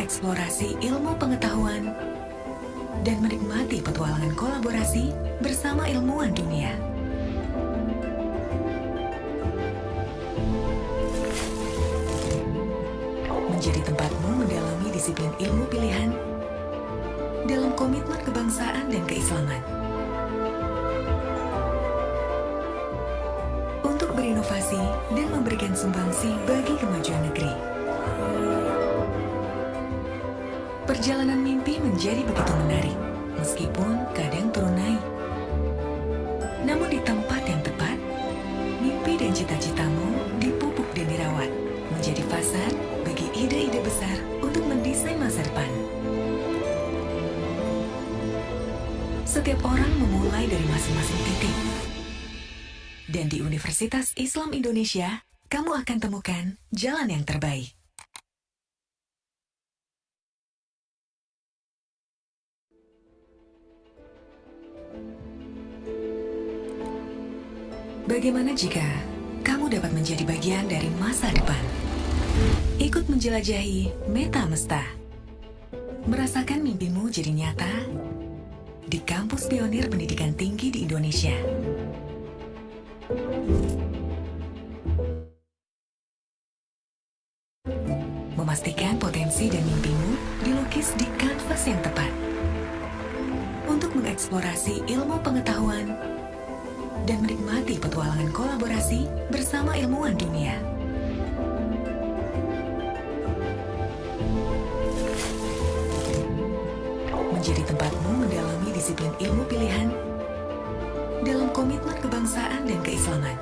mengeksplorasi ilmu pengetahuan dan menikmati petualangan kolaborasi bersama ilmuwan dunia. Menjadi tempatmu mendalami disiplin ilmu pilihan dalam komitmen kebangsaan dan keislaman. Untuk berinovasi dan memberikan sumbangsi bagi kemajuan negeri. Perjalanan mimpi menjadi begitu menarik, meskipun kadang turun naik. Namun di tempat yang tepat, mimpi dan cita-citamu dipupuk dan dirawat, menjadi fasad bagi ide-ide besar untuk mendesain masa depan. Setiap orang memulai dari masing-masing titik. Dan di Universitas Islam Indonesia, kamu akan temukan jalan yang terbaik. Bagaimana jika kamu dapat menjadi bagian dari masa depan? Ikut menjelajahi Meta Mesta. Merasakan mimpimu jadi nyata di kampus pionir pendidikan tinggi di Indonesia. Memastikan potensi dan mimpimu dilukis di kanvas yang tepat. Untuk mengeksplorasi ilmu pengetahuan dan menikmati petualangan kolaborasi bersama ilmuwan dunia. Menjadi tempatmu mendalami disiplin ilmu pilihan dalam komitmen kebangsaan dan keislaman.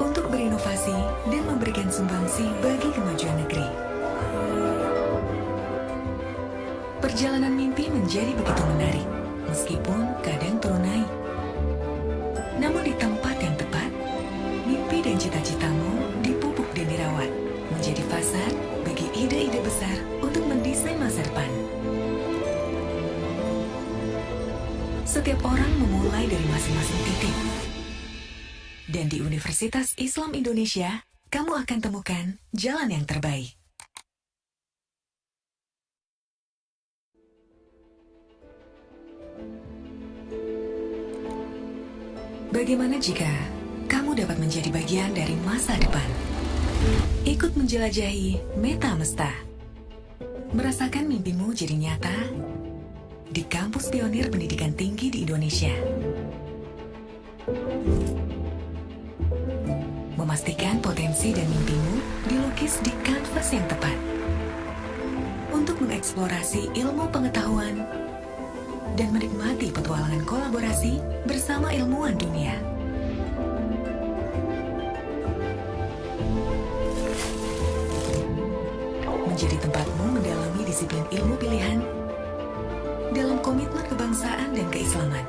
Untuk berinovasi dan memberikan sumbangsi bagi kemajuan negeri. Perjalanan mimpi menjadi begitu menarik, meskipun kadang turun naik. Namun di tempat yang tepat, mimpi dan cita-citamu dipupuk dan dirawat, menjadi fasad bagi ide-ide besar untuk mendesain masa depan. Setiap orang memulai dari masing-masing titik. Dan di Universitas Islam Indonesia, kamu akan temukan jalan yang terbaik. Bagaimana jika kamu dapat menjadi bagian dari masa depan? Ikut menjelajahi Meta Mesta. Merasakan mimpimu jadi nyata di kampus pionir pendidikan tinggi di Indonesia. Memastikan potensi dan mimpimu dilukis di kanvas yang tepat. Untuk mengeksplorasi ilmu pengetahuan dan menikmati petualangan kolaborasi bersama ilmuwan dunia. Menjadi tempatmu mendalami disiplin ilmu pilihan dalam komitmen kebangsaan dan keislaman.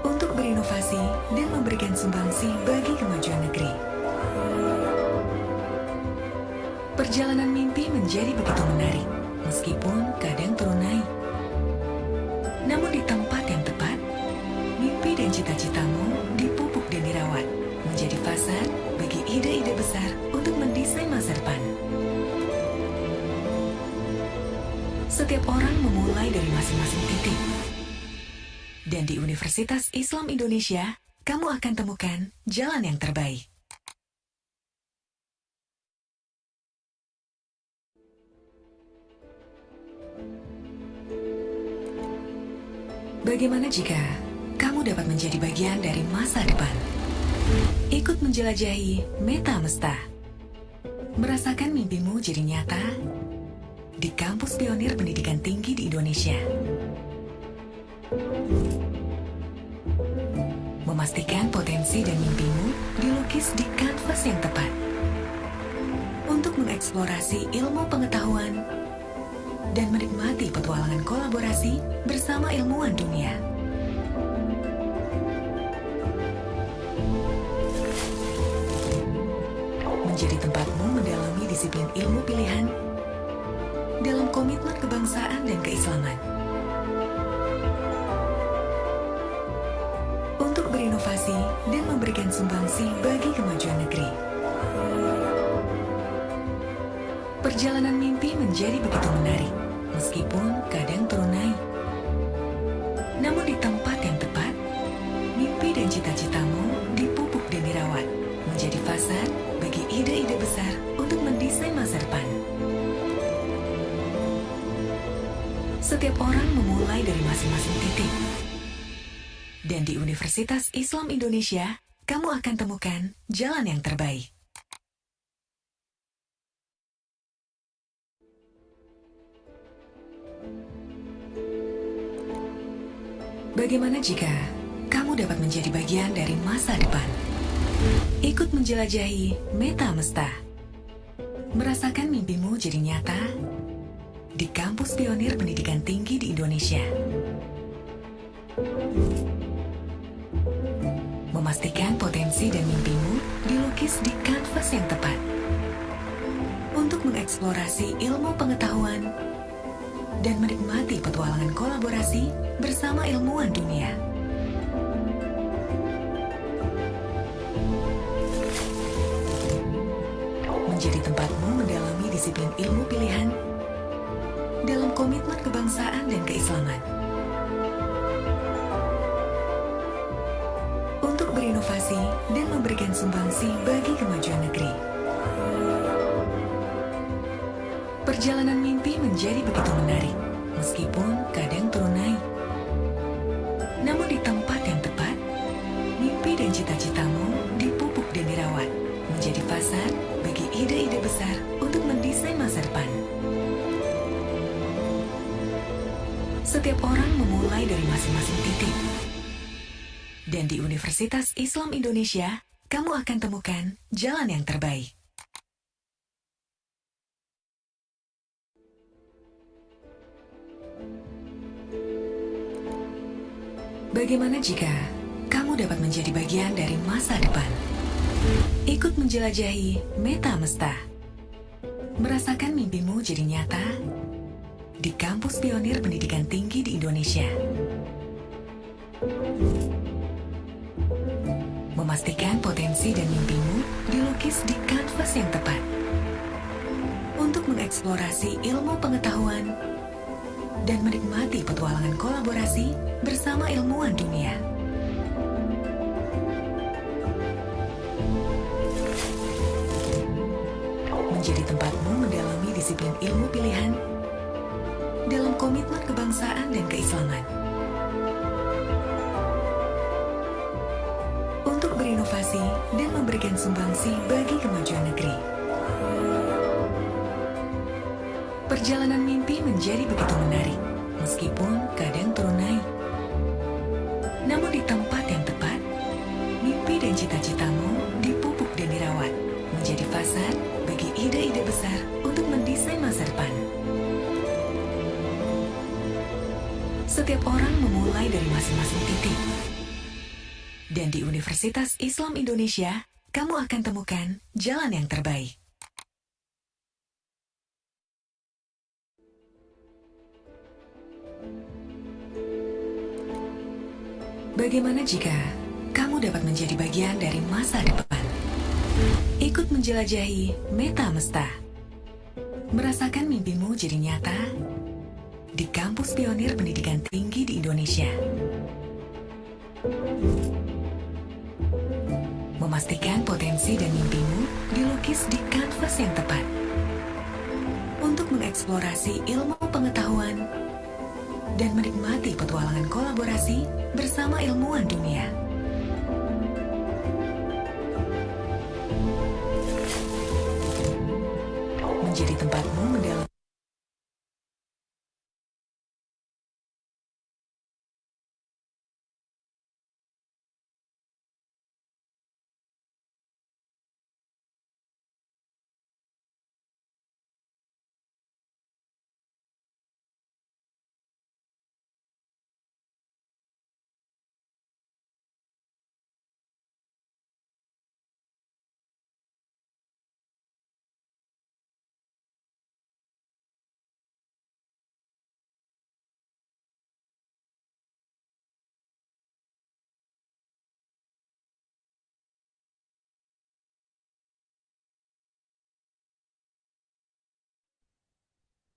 Untuk berinovasi dan memberikan sumbangsi bagi kemajuan negeri. Perjalanan mimpi menjadi begitu menarik, meskipun kadang turun naik. Namun di tempat yang tepat, mimpi dan cita-citamu dipupuk dan dirawat, menjadi fasad bagi ide-ide besar untuk mendesain masa depan. Setiap orang memulai dari masing-masing titik. Dan di Universitas Islam Indonesia, kamu akan temukan jalan yang terbaik. Bagaimana jika kamu dapat menjadi bagian dari masa depan? Ikut menjelajahi Meta Mesta. Merasakan mimpimu jadi nyata di kampus pionir pendidikan tinggi di Indonesia. Memastikan potensi dan mimpimu dilukis di kanvas yang tepat. Untuk mengeksplorasi ilmu pengetahuan dan menikmati petualangan kolaborasi bersama ilmuwan dunia. Menjadi tempatmu mendalami disiplin ilmu pilihan dalam komitmen kebangsaan dan keislaman. Untuk berinovasi berinovasi dan memberikan sumbangsi bagi kemajuan negeri. Perjalanan mimpi menjadi begitu menarik, meskipun kadang turun naik. Namun di tempat yang tepat, mimpi dan cita-citamu dipupuk dan dirawat, menjadi fasad bagi ide-ide besar untuk mendesain masa depan. Setiap orang memulai dari masing-masing titik. Dan di Universitas Islam Indonesia, kamu akan temukan jalan yang terbaik. Bagaimana jika kamu dapat menjadi bagian dari masa depan? Ikut menjelajahi Meta Mesta. Merasakan mimpimu jadi nyata di kampus pionir pendidikan tinggi di Indonesia. Memastikan potensi dan mimpimu dilukis di kanvas yang tepat. Untuk mengeksplorasi ilmu pengetahuan dan menikmati petualangan kolaborasi bersama ilmuwan dunia. Menjadi tempatmu mendalami disiplin ilmu pilihan dalam komitmen kebangsaan dan keislaman. Untuk berinovasi dan memberikan sumbangsi bagi kemajuan negeri. Perjalanan mimpi menjadi begitu menarik, meskipun kadang turun naik. Namun di tempat yang tepat, mimpi dan cita-citamu dipupuk dan dirawat, menjadi fasad bagi ide-ide besar untuk mendesain masa depan. Setiap orang memulai dari masing-masing titik. Dan di Universitas Islam Indonesia, kamu akan temukan jalan yang terbaik. Bagaimana jika kamu dapat menjadi bagian dari masa depan? Ikut menjelajahi Meta Mesta. Merasakan mimpimu jadi nyata di kampus pionir pendidikan tinggi di Indonesia. Memastikan potensi dan mimpimu dilukis di kanvas yang tepat. Untuk mengeksplorasi ilmu pengetahuan dan menikmati petualangan kolaborasi bersama ilmuwan dunia. Menjadi tempatmu mendalami disiplin ilmu pilihan dalam komitmen kebangsaan dan keislaman. Untuk berinovasi dan memberikan sumbangsi bagi kemajuan negeri. Perjalanan mimpi menjadi begitu menarik, meskipun kadang turun naik. Namun di tempat yang tepat, mimpi dan cita-citamu dipupuk dan dirawat, menjadi fasad bagi ide-ide besar untuk mendesain masa depan. Setiap orang memulai dari masing-masing titik. Dan di Universitas Islam Indonesia, kamu akan temukan jalan yang terbaik. Bagaimana jika kamu dapat menjadi bagian dari masa depan? Ikut menjelajahi Meta Mesta. Merasakan mimpimu jadi nyata di kampus pionir pendidikan tinggi di Indonesia. Memastikan potensi dan mimpimu dilukis di kanvas yang tepat. Untuk mengeksplorasi ilmu pengetahuan dan menikmati petualangan kolaborasi bersama ilmuwan dunia. Menjadi tempatmu mendalam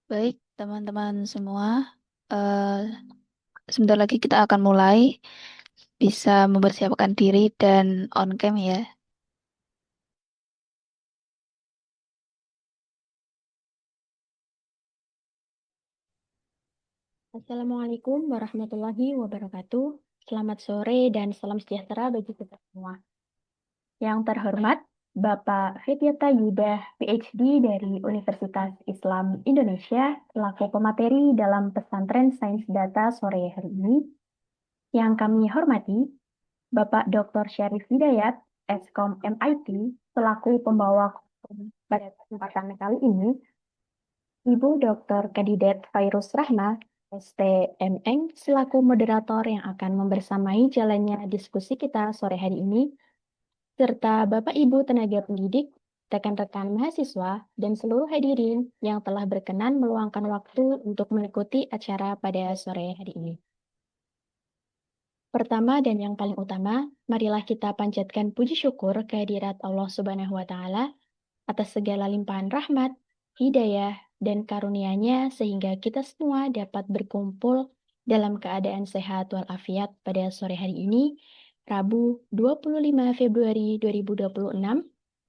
Baik, teman-teman semua, eh, sebentar lagi kita akan mulai. Bisa mempersiapkan diri dan on cam ya. Assalamualaikum warahmatullahi wabarakatuh. Selamat sore dan salam sejahtera bagi kita semua. Yang terhormat, Bapak Fityata Yuda, PhD dari Universitas Islam Indonesia, selaku pemateri dalam pesantren Sains Data sore hari ini. Yang kami hormati, Bapak Dr. Syarif Hidayat, Eskom MIT, selaku pembawa pada kesempatan kali ini. Ibu Dr. Kandidat Fairuz Rahma, STMN, selaku moderator yang akan membersamai jalannya diskusi kita sore hari ini, serta Bapak Ibu tenaga pendidik, rekan-rekan mahasiswa, dan seluruh hadirin yang telah berkenan meluangkan waktu untuk mengikuti acara pada sore hari ini. Pertama dan yang paling utama, marilah kita panjatkan puji syukur kehadirat Allah Subhanahu wa Ta'ala atas segala limpahan rahmat, hidayah, dan karunia-Nya sehingga kita semua dapat berkumpul dalam keadaan sehat walafiat pada sore hari ini, Rabu 25 Februari 2026,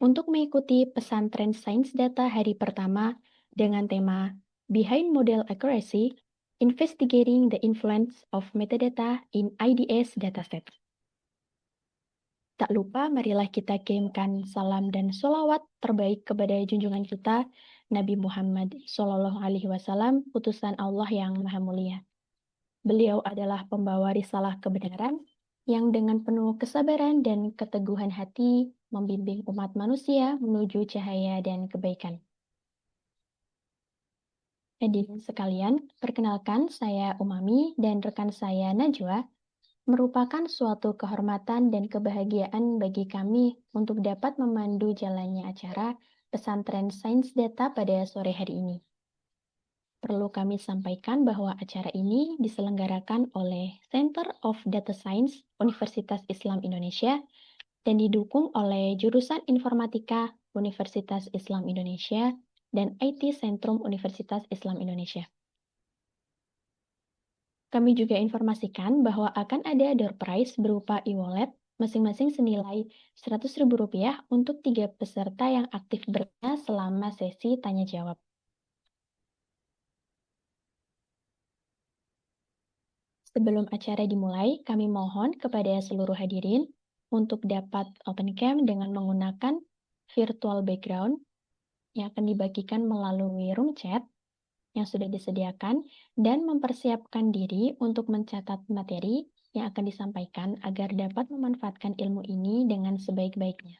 untuk mengikuti pesantren Sains Data hari pertama dengan tema Behind Model Accuracy, Investigating the Influence of Metadata in IDS Dataset. Tak lupa, marilah kita kirimkan salam dan sholawat terbaik kepada junjungan kita, Nabi Muhammad Shallallahu Alaihi Wasallam, utusan Allah yang Maha Mulia. Beliau adalah pembawa risalah kebenaran yang dengan penuh kesabaran dan keteguhan hati membimbing umat manusia menuju cahaya dan kebaikan. Hadirin sekalian, perkenalkan saya Umami dan rekan saya Najwa. Merupakan suatu kehormatan dan kebahagiaan bagi kami untuk dapat memandu jalannya acara pesantren Sains Data pada sore hari ini. Perlu kami sampaikan bahwa acara ini diselenggarakan oleh Center of Data Science Universitas Islam Indonesia dan didukung oleh jurusan Informatika Universitas Islam Indonesia dan IT Sentrum Universitas Islam Indonesia. Kami juga informasikan bahwa akan ada door prize berupa e-wallet masing-masing senilai Rp100.000 untuk 3 peserta yang aktif bertanya selama sesi tanya-jawab. Sebelum acara dimulai, kami mohon kepada seluruh hadirin untuk dapat open cam dengan menggunakan virtual background yang akan dibagikan melalui room chat yang sudah disediakan dan mempersiapkan diri untuk mencatat materi yang akan disampaikan agar dapat memanfaatkan ilmu ini dengan sebaik-baiknya.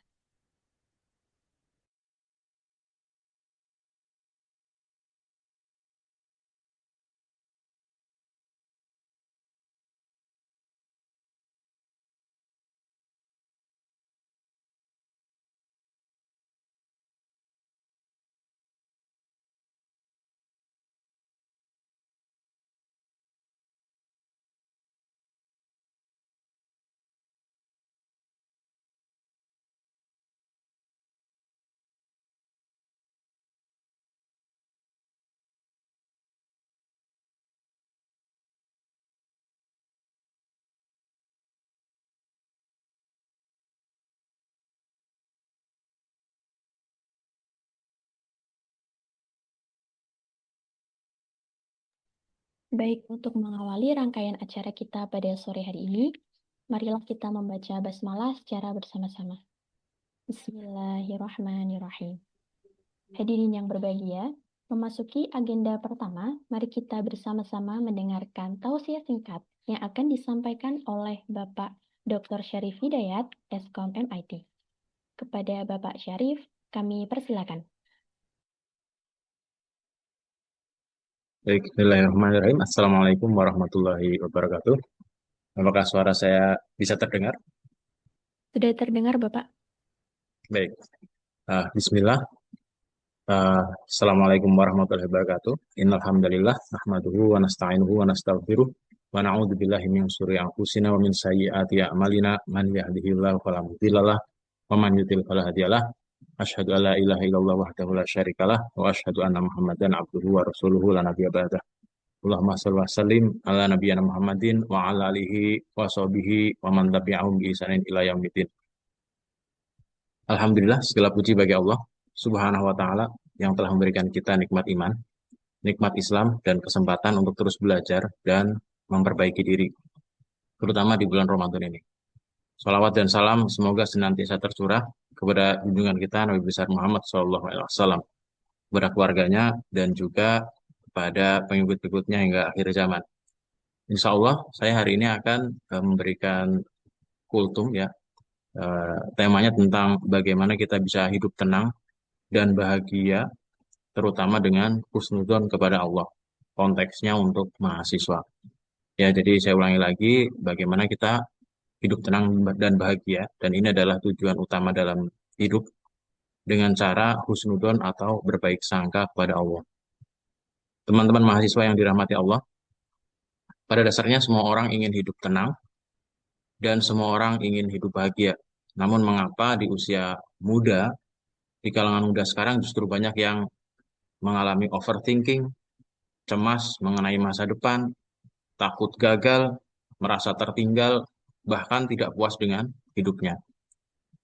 Baik, untuk mengawali rangkaian acara kita pada sore hari ini, marilah kita membaca basmalah secara bersama-sama. Bismillahirrahmanirrahim. Hadirin yang berbahagia, memasuki agenda pertama, mari kita bersama-sama mendengarkan tausiah singkat yang akan disampaikan oleh Bapak Dr. Syarif Hidayat, Eskom MIT. Kepada Bapak Syarif, kami persilakan. Baik, bismillahirrahmanirrahim. Assalamualaikum warahmatullahi wabarakatuh. Apakah suara saya bisa terdengar? Sudah terdengar, Bapak? Baik. Bismillah. Assalamualaikum warahmatullahi wabarakatuh. Innal hamdalillah nahmaduhu wa nasta'inuhu wa nastaghfiruh wa na'udzu billahi min syururi anfusina wa min sayyiati a'malina man yahdihillahu fala mudhillalah wa man yudhlil fala hadiyalah. Asyhadu an la ilaha illallah wahdahu la syarikalah wa asyhadu anna Muhammadan abduhu wa rasuluhu la nabiyya ba'dah. Allahumma shalli wa sallim ala nabiyyina Muhammadin wa ala alihi wa sahbihi wa man tabi'ahum bi ihsanin ila yaumil. Alhamdulillah, segala puji bagi Allah Subhanahu wa taala yang telah memberikan kita nikmat iman, nikmat Islam dan kesempatan untuk terus belajar dan memperbaiki diri, terutama di bulan Ramadan ini. Salawat dan salam semoga senantiasa tercurah kepada junjungan kita Nabi besar Muhammad SAW, kepada keluarganya dan juga kepada pengikut-pengikutnya hingga akhir zaman. Insya Allah saya hari ini akan memberikan kultum ya, temanya tentang bagaimana kita bisa hidup tenang dan bahagia, terutama dengan husnudzon kepada Allah. Konteksnya untuk mahasiswa. Ya, jadi saya ulangi lagi, bagaimana kita hidup tenang dan bahagia, dan ini adalah tujuan utama dalam hidup dengan cara husnudzon atau berbaik sangka kepada Allah. Teman-teman mahasiswa yang dirahmati Allah, pada dasarnya semua orang ingin hidup tenang dan semua orang ingin hidup bahagia. Namun mengapa di usia muda, di kalangan muda sekarang justru banyak yang mengalami overthinking, cemas mengenai masa depan, takut gagal, merasa tertinggal, bahkan tidak puas dengan hidupnya.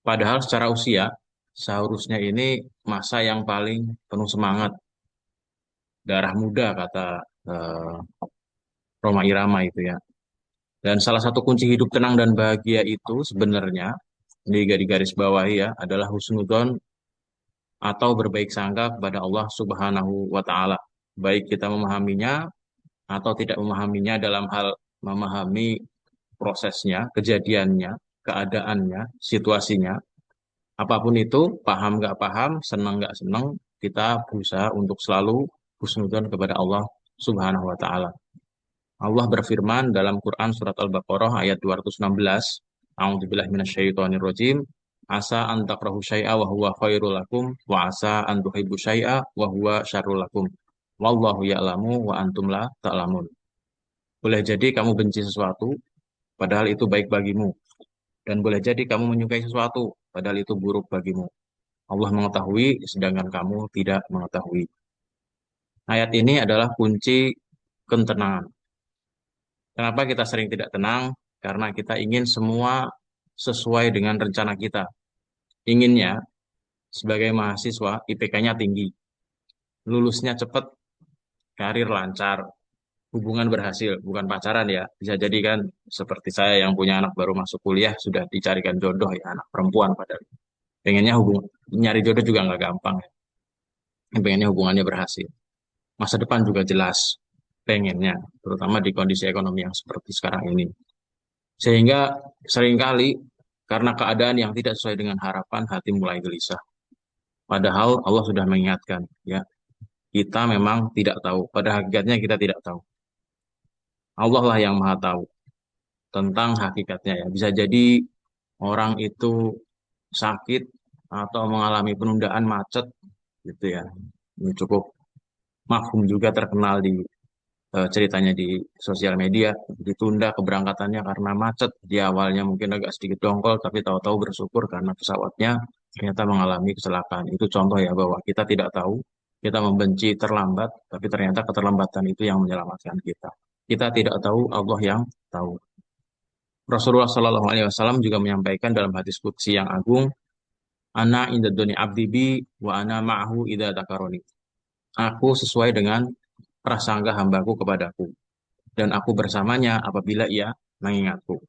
Padahal secara usia, seharusnya ini masa yang paling penuh semangat. Darah muda, kata eh, Roma Irama itu ya. Dan salah satu kunci hidup tenang dan bahagia itu sebenarnya, di garis bawahi ya, adalah husnudzon atau berbaik sangka kepada Allah Subhanahu wa Ta'ala. Baik kita memahaminya atau tidak memahaminya dalam hal memahami prosesnya, kejadiannya, keadaannya, situasinya, apapun itu, paham nggak paham, senang nggak senang, kita berusaha untuk selalu husnudzon kepada Allah Subhanahu wa Ta'ala. Allah berfirman dalam Quran surat Al-Baqarah ayat 216, A'udzubillahi minasyaitonirrajim, asa an takrahu syai'a wa huwa khairul lakum wa asa an tuhibbu syai'a wa huwa syarrul lakum. Wallahu ya'lamu wa antum la ta'lamun. Boleh jadi kamu benci sesuatu padahal itu baik bagimu, dan boleh jadi kamu menyukai sesuatu padahal itu buruk bagimu. Allah mengetahui sedangkan kamu tidak mengetahui. Ayat ini adalah kunci ketenangan. Kenapa kita sering tidak tenang? Karena kita ingin semua sesuai dengan rencana kita. Inginnya sebagai mahasiswa IPK-nya tinggi, lulusnya cepat, karir lancar, hubungan berhasil, bukan pacaran ya. Bisa jadi kan seperti saya yang punya anak baru masuk kuliah sudah dicarikan jodoh ya, anak perempuan padahal. Pengennya nyari jodoh juga nggak gampang ya. Pengennya hubungannya berhasil. Masa depan juga jelas pengennya, terutama di kondisi ekonomi yang seperti sekarang ini. Sehingga seringkali karena keadaan yang tidak sesuai dengan harapan, hati mulai gelisah. Padahal Allah sudah mengingatkan, ya, kita memang tidak tahu. Pada hakikatnya kita tidak tahu. Allah lah yang maha tahu tentang hakikatnya ya. Bisa jadi orang itu sakit atau mengalami penundaan macet gitu ya. Ini cukup mafhum juga, terkenal di ceritanya di sosial media, ditunda keberangkatannya karena macet. Di awalnya mungkin agak sedikit dongkol, tapi tahu-tahu bersyukur karena pesawatnya ternyata mengalami kecelakaan. Itu contoh ya bahwa kita tidak tahu, kita membenci terlambat, tapi ternyata keterlambatan itu yang menyelamatkan kita. Kita tidak tahu, Allah yang tahu. Rasulullah Shallallahu Alaihi Wasallam juga menyampaikan dalam hadis qudsi yang agung, Ana inda doni abdi bi wa ana ma'ahu idza takaroni. Aku sesuai dengan prasangka hambaku kepadaku, dan aku bersamanya apabila ia mengingatku.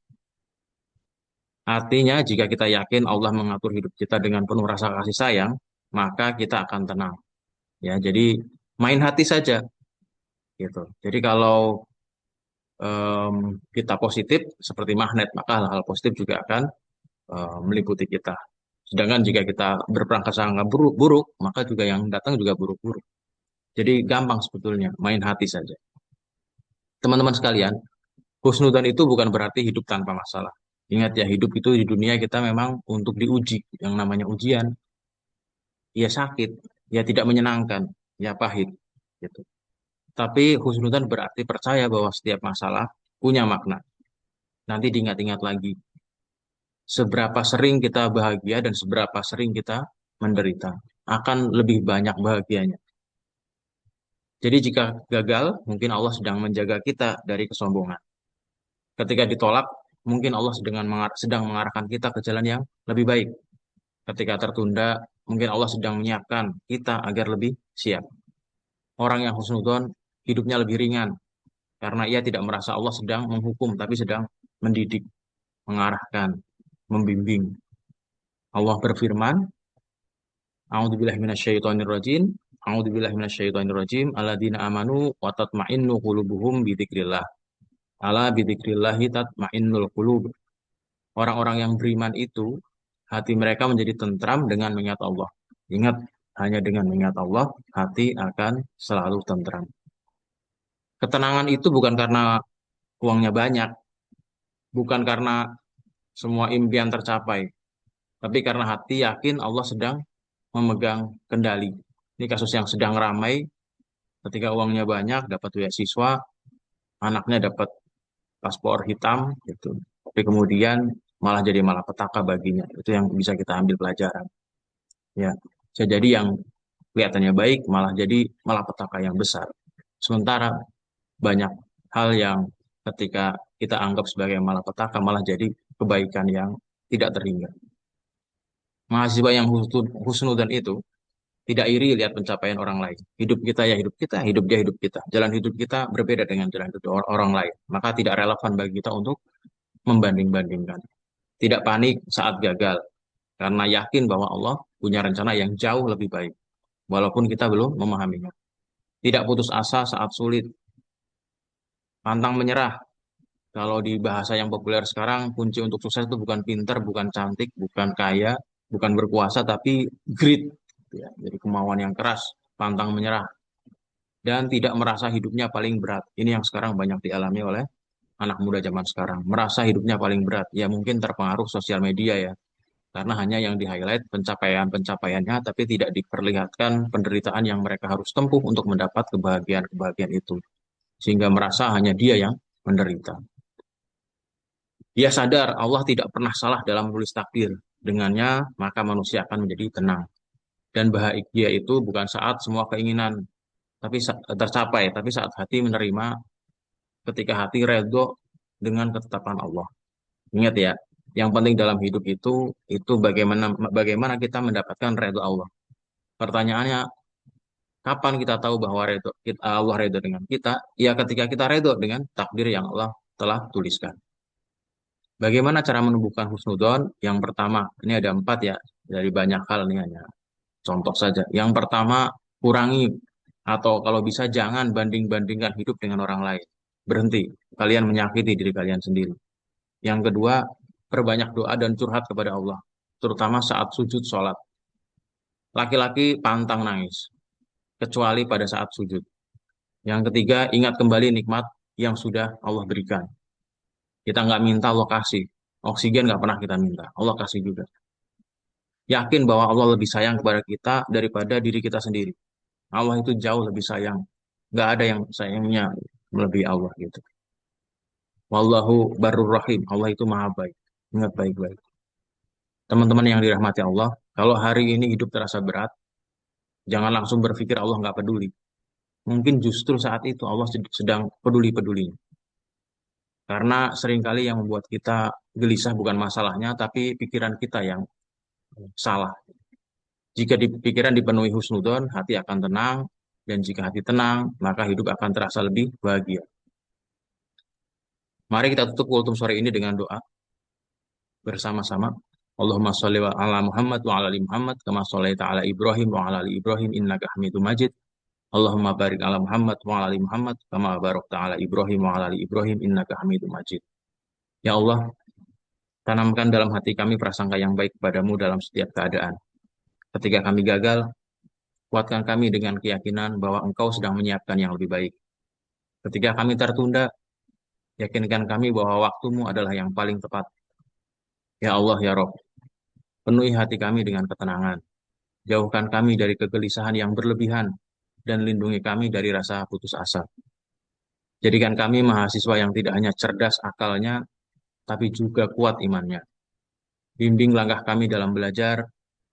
Artinya, jika kita yakin Allah mengatur hidup kita dengan penuh rasa kasih sayang, maka kita akan tenang. Ya, jadi main hati saja, gitu. Jadi kalau kita positif seperti magnet, maka hal-hal positif juga akan meliputi kita. Sedangkan jika kita berprasangka buruk, maka juga yang datang juga buruk-buruk. Jadi gampang sebetulnya, main hati saja. Teman-teman sekalian, husnudzon itu bukan berarti hidup tanpa masalah. Ingat ya, hidup itu di dunia kita memang untuk diuji. Yang namanya ujian, ya sakit, ya tidak menyenangkan, ya pahit. Gitu. Tapi husnudzon berarti percaya bahwa setiap masalah punya makna. Nanti diingat-ingat lagi. Seberapa sering kita bahagia dan seberapa sering kita menderita, akan lebih banyak bahagianya. Jadi jika gagal, mungkin Allah sedang menjaga kita dari kesombongan. Ketika ditolak, mungkin Allah sedang mengarahkan kita ke jalan yang lebih baik. Ketika tertunda, mungkin Allah sedang menyiapkan kita agar lebih siap. Orang yang husnudon, hidupnya lebih ringan, karena ia tidak merasa Allah sedang menghukum, tapi sedang mendidik, mengarahkan, membimbing. Allah berfirman, A'udzubillahi minasyaitonirrajim. A'udzubillahi minasyaitonirrajim. Alladzina amanu wa tatma'innu qulubuhum bidzikrillah. Ala bidzikrillahi tatma'innul qulub. Orang-orang yang beriman itu hati mereka menjadi tentram dengan mengingat Allah. Ingat, hanya dengan mengingat Allah hati akan selalu tentram. Ketenangan itu bukan karena uangnya banyak, bukan karena semua impian tercapai, tapi karena hati yakin Allah sedang memegang kendali. Ini kasus yang sedang ramai ketika uangnya banyak, dapat beasiswa, anaknya dapat paspor hitam, gitu. Tapi kemudian malah jadi malapetaka baginya. Itu yang bisa kita ambil pelajaran. Ya, bisa jadi yang kelihatannya baik malah jadi malapetaka yang besar. Sementara banyak hal yang ketika kita anggap sebagai malapetaka malah jadi kebaikan yang tidak terhingga. Mahasiswa yang husnudzon itu tidak iri lihat pencapaian orang lain. Hidup kita ya hidup kita, hidup dia hidup kita. Jalan hidup kita berbeda dengan jalan hidup orang lain. Maka tidak relevan bagi kita untuk membanding-bandingkan. Tidak panik saat gagal, karena yakin bahwa Allah punya rencana yang jauh lebih baik, walaupun kita belum memahaminya. Tidak putus asa saat sulit, pantang menyerah. Kalau di bahasa yang populer sekarang, kunci untuk sukses itu bukan pinter, bukan cantik, bukan kaya, bukan berkuasa, tapi grit. Ya, jadi kemauan yang keras, pantang menyerah, dan tidak merasa hidupnya paling berat. Ini yang sekarang banyak dialami oleh anak muda zaman sekarang. Merasa hidupnya paling berat. Ya mungkin terpengaruh sosial media ya. Karena hanya yang di-highlight pencapaian-pencapaiannya, tapi tidak diperlihatkan penderitaan yang mereka harus tempuh untuk mendapat kebahagiaan-kebahagiaan itu. Sehingga merasa hanya dia yang menderita. Dia sadar Allah tidak pernah salah dalam menulis takdir. Dengannya, maka manusia akan menjadi tenang. Dan bahagia itu bukan saat semua keinginan tercapai, tapi saat hati menerima, ketika hati redho dengan ketetapan Allah. Ingat ya, yang penting dalam hidup itu bagaimana kita mendapatkan redho Allah. Pertanyaannya, kapan kita tahu bahwa Allah redho dengan kita? Ya ketika kita redho dengan takdir yang Allah telah tuliskan. Bagaimana cara menumbuhkan husnudon? Yang pertama, ini ada 4 ya, dari banyak hal nih hanya contoh saja. Yang pertama, kurangi atau kalau bisa jangan banding-bandingkan hidup dengan orang lain. Berhenti, kalian menyakiti diri kalian sendiri. Yang kedua, perbanyak doa dan curhat kepada Allah, terutama saat sujud sholat. Laki-laki pantang nangis, kecuali pada saat sujud. Yang ketiga, ingat kembali nikmat yang sudah Allah berikan. Kita nggak minta Allah kasih, oksigen nggak pernah kita minta, Allah kasih juga. Yakin bahwa Allah lebih sayang kepada kita daripada diri kita sendiri. Allah itu jauh lebih sayang. Nggak ada yang sayangnya melebihi Allah gitu. Wallahu barur rahim. Allah itu maha baik. Ingat baik-baik. Teman-teman yang dirahmati Allah, kalau hari ini hidup terasa berat, jangan langsung berpikir Allah nggak peduli. Mungkin justru saat itu Allah sedang peduli-pedulinya. Karena seringkali yang membuat kita gelisah bukan masalahnya, tapi pikiran kita yang salah. Jika pikiran dipenuhi husnudon, hati akan tenang, dan jika hati tenang, maka hidup akan terasa lebih bahagia. Mari kita tutup kultum sore ini dengan doa bersama-sama. Allahumma sholli ala Muhammad wa ala ali Muhammad kama shallaita ala Ibrahim wa ala ali Ibrahim innaka Hamidum Majid. Allahumma barik ala Muhammad wa ala ali Muhammad kama barakta ala Ibrahim wa ala ali Ibrahim innaka Hamidum Majid. Ya Allah, tanamkan dalam hati kami prasangka yang baik padamu dalam setiap keadaan. Ketika kami gagal, kuatkan kami dengan keyakinan bahwa Engkau sedang menyiapkan yang lebih baik. Ketika kami tertunda, yakinkan kami bahwa waktumu adalah yang paling tepat. Ya Allah, ya Rob, penuhi hati kami dengan ketenangan. Jauhkan kami dari kegelisahan yang berlebihan dan lindungi kami dari rasa putus asa. Jadikan kami mahasiswa yang tidak hanya cerdas akalnya, tapi juga kuat imannya. Bimbing langkah kami dalam belajar,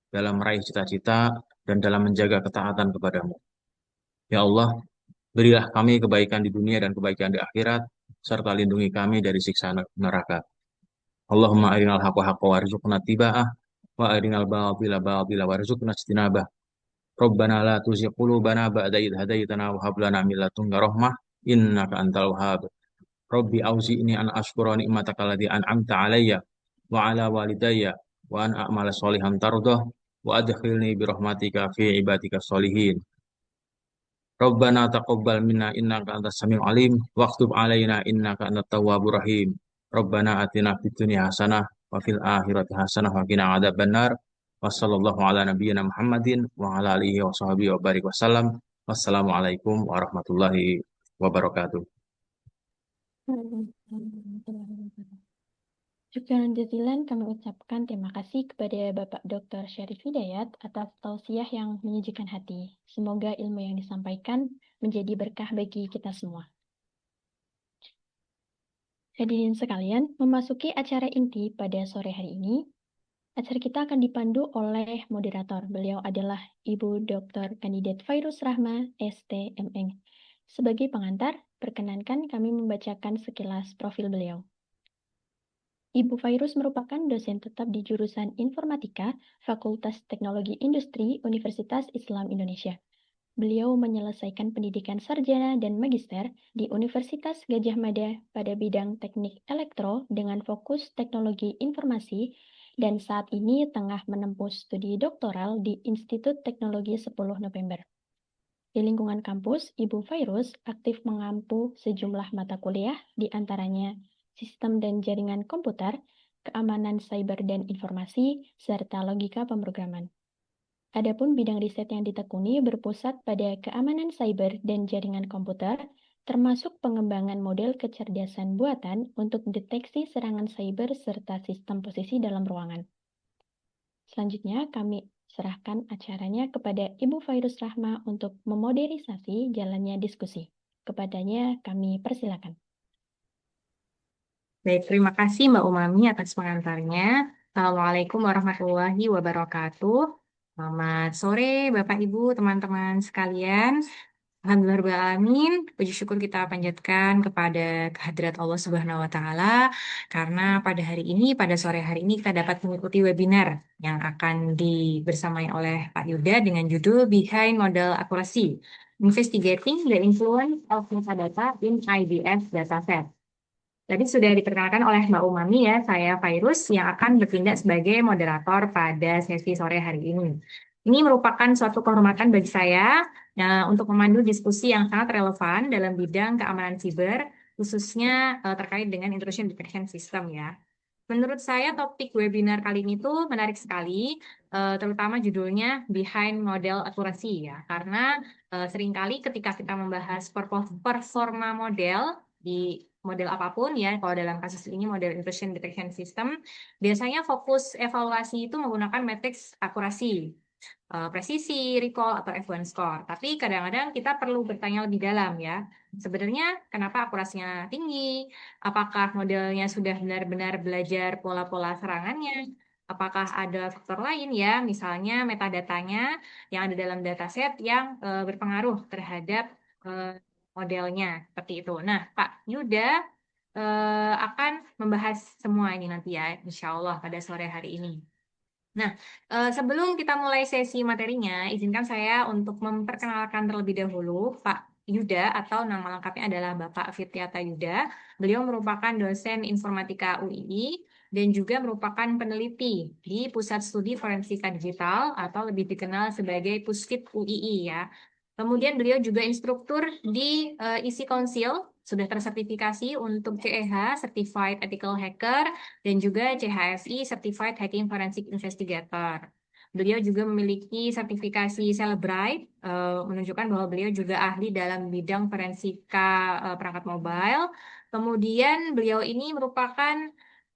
dalam meraih cita-cita, dan dalam menjaga ketaatan kepadamu. Ya Allah, berilah kami kebaikan di dunia dan kebaikan di akhirat, serta lindungi kami dari siksa neraka. Allahumma arinal haqqa haqqa warzuqna tiba'ah, wa arinal batila batila warzuqna ijtinabah. Rabbana la tuzigh qulubana ba'da idh hadaitana wa hab lana min ladunka rahmah innaka antal wahhab. Rabbi auzi'ni an ashkura ni'mataka allati an'amta 'alayya wa 'ala walidayya wa an a'mala sholihan tardah wa adkhilni bi rahmatika fi ibadika sholihin. Rabbana taqabbal minna innaka antas samiul alim waqtub 'alaina innaka antat tawwabur rahim. Rabbana atina fid dunya hasanah wa fil akhirati hasanah wa qina adzabannar. Wa sallallahu ala nabiyyina Muhammadin wa ala alihi wa sahbihi wa barik wasallam. Wassalamualaikum warahmatullahi wabarakatuh. Syukran jazilan kami ucapkan terima kasih kepada Bapak Dr. Syarif Hidayat atas tausiah yang menyejukkan hati. Semoga ilmu yang disampaikan menjadi berkah bagi kita semua. Hadirin sekalian, memasuki acara inti pada sore hari ini, acara kita akan dipandu oleh moderator. Beliau adalah Ibu Dr. Kandidat Fairuz Rahma, ST.M.Eng. Sebagai pengantar, perkenankan kami membacakan sekilas profil beliau. Ibu Fairuz merupakan dosen tetap di jurusan Informatika, Fakultas Teknologi Industri, Universitas Islam Indonesia. Beliau menyelesaikan pendidikan sarjana dan magister di Universitas Gadjah Mada pada bidang teknik elektro dengan fokus teknologi informasi dan saat ini tengah menempuh studi doktoral di Institut Teknologi 10 November. Di lingkungan kampus, Ibu Fairuz aktif mengampu sejumlah mata kuliah, di antaranya sistem dan jaringan komputer, keamanan cyber dan informasi, serta logika pemrograman. Adapun bidang riset yang ditekuni berpusat pada keamanan cyber dan jaringan komputer, termasuk pengembangan model kecerdasan buatan untuk deteksi serangan cyber serta sistem posisi dalam ruangan. Selanjutnya, kami serahkan acaranya kepada Ibu Fairuz Rahma untuk memoderisasi jalannya diskusi. Kepadanya kami persilakan. Baik, terima kasih Mbak Umami atas pengantarnya. Assalamualaikum warahmatullahi wabarakatuh. Selamat sore Bapak Ibu, teman-teman sekalian. Alhamdulillahirrahmanirrahim, puji syukur kita panjatkan kepada kehadirat Allah Subhanahu wa Ta'ala, karena pada hari ini, pada sore hari ini kita dapat mengikuti webinar yang akan dibersamai oleh Pak Yuda dengan judul Behind Model Accuracy, Investigating the Influence of Metadata in IDF Dataset. Tadi sudah diperkenalkan oleh Mbak Umami ya, saya Fairuz yang akan bertindak sebagai moderator pada sesi sore hari ini. Ini merupakan suatu kehormatan bagi saya untuk memandu diskusi yang sangat relevan dalam bidang keamanan siber, khususnya terkait dengan intrusion detection system ya. Menurut saya topik webinar kali ini tuh menarik sekali, terutama judulnya Behind Model Accuracy ya, karena seringkali ketika kita membahas performa model di model apapun ya, kalau dalam kasus ini model intrusion detection system, biasanya fokus evaluasi itu menggunakan matriks akurasi, presisi, recall, atau F1 score. Tapi kadang-kadang kita perlu bertanya lebih dalam ya. Sebenarnya kenapa akurasinya tinggi? Apakah modelnya sudah benar-benar belajar pola-pola serangannya? Apakah ada faktor lain ya, misalnya metadatanya yang ada dalam dataset yang berpengaruh terhadap modelnya, seperti itu. Nah, Pak Yuda akan membahas semua ini nanti ya, insya Allah pada sore hari ini. Nah, sebelum kita mulai sesi materinya, izinkan saya untuk memperkenalkan terlebih dahulu Pak Yuda, atau nama lengkapnya adalah Bapak Fitriata Yuda. Beliau merupakan dosen informatika UII dan juga merupakan peneliti di Pusat Studi Forensika Digital atau lebih dikenal sebagai Pusfit UII ya. Kemudian beliau juga instruktur di ISI Council, sudah tersertifikasi untuk CEH, Certified Ethical Hacker, dan juga CHFI, Certified Hacking Forensic Investigator. Beliau juga memiliki sertifikasi Celebrite, menunjukkan bahwa beliau juga ahli dalam bidang forensika perangkat mobile. Kemudian beliau ini merupakan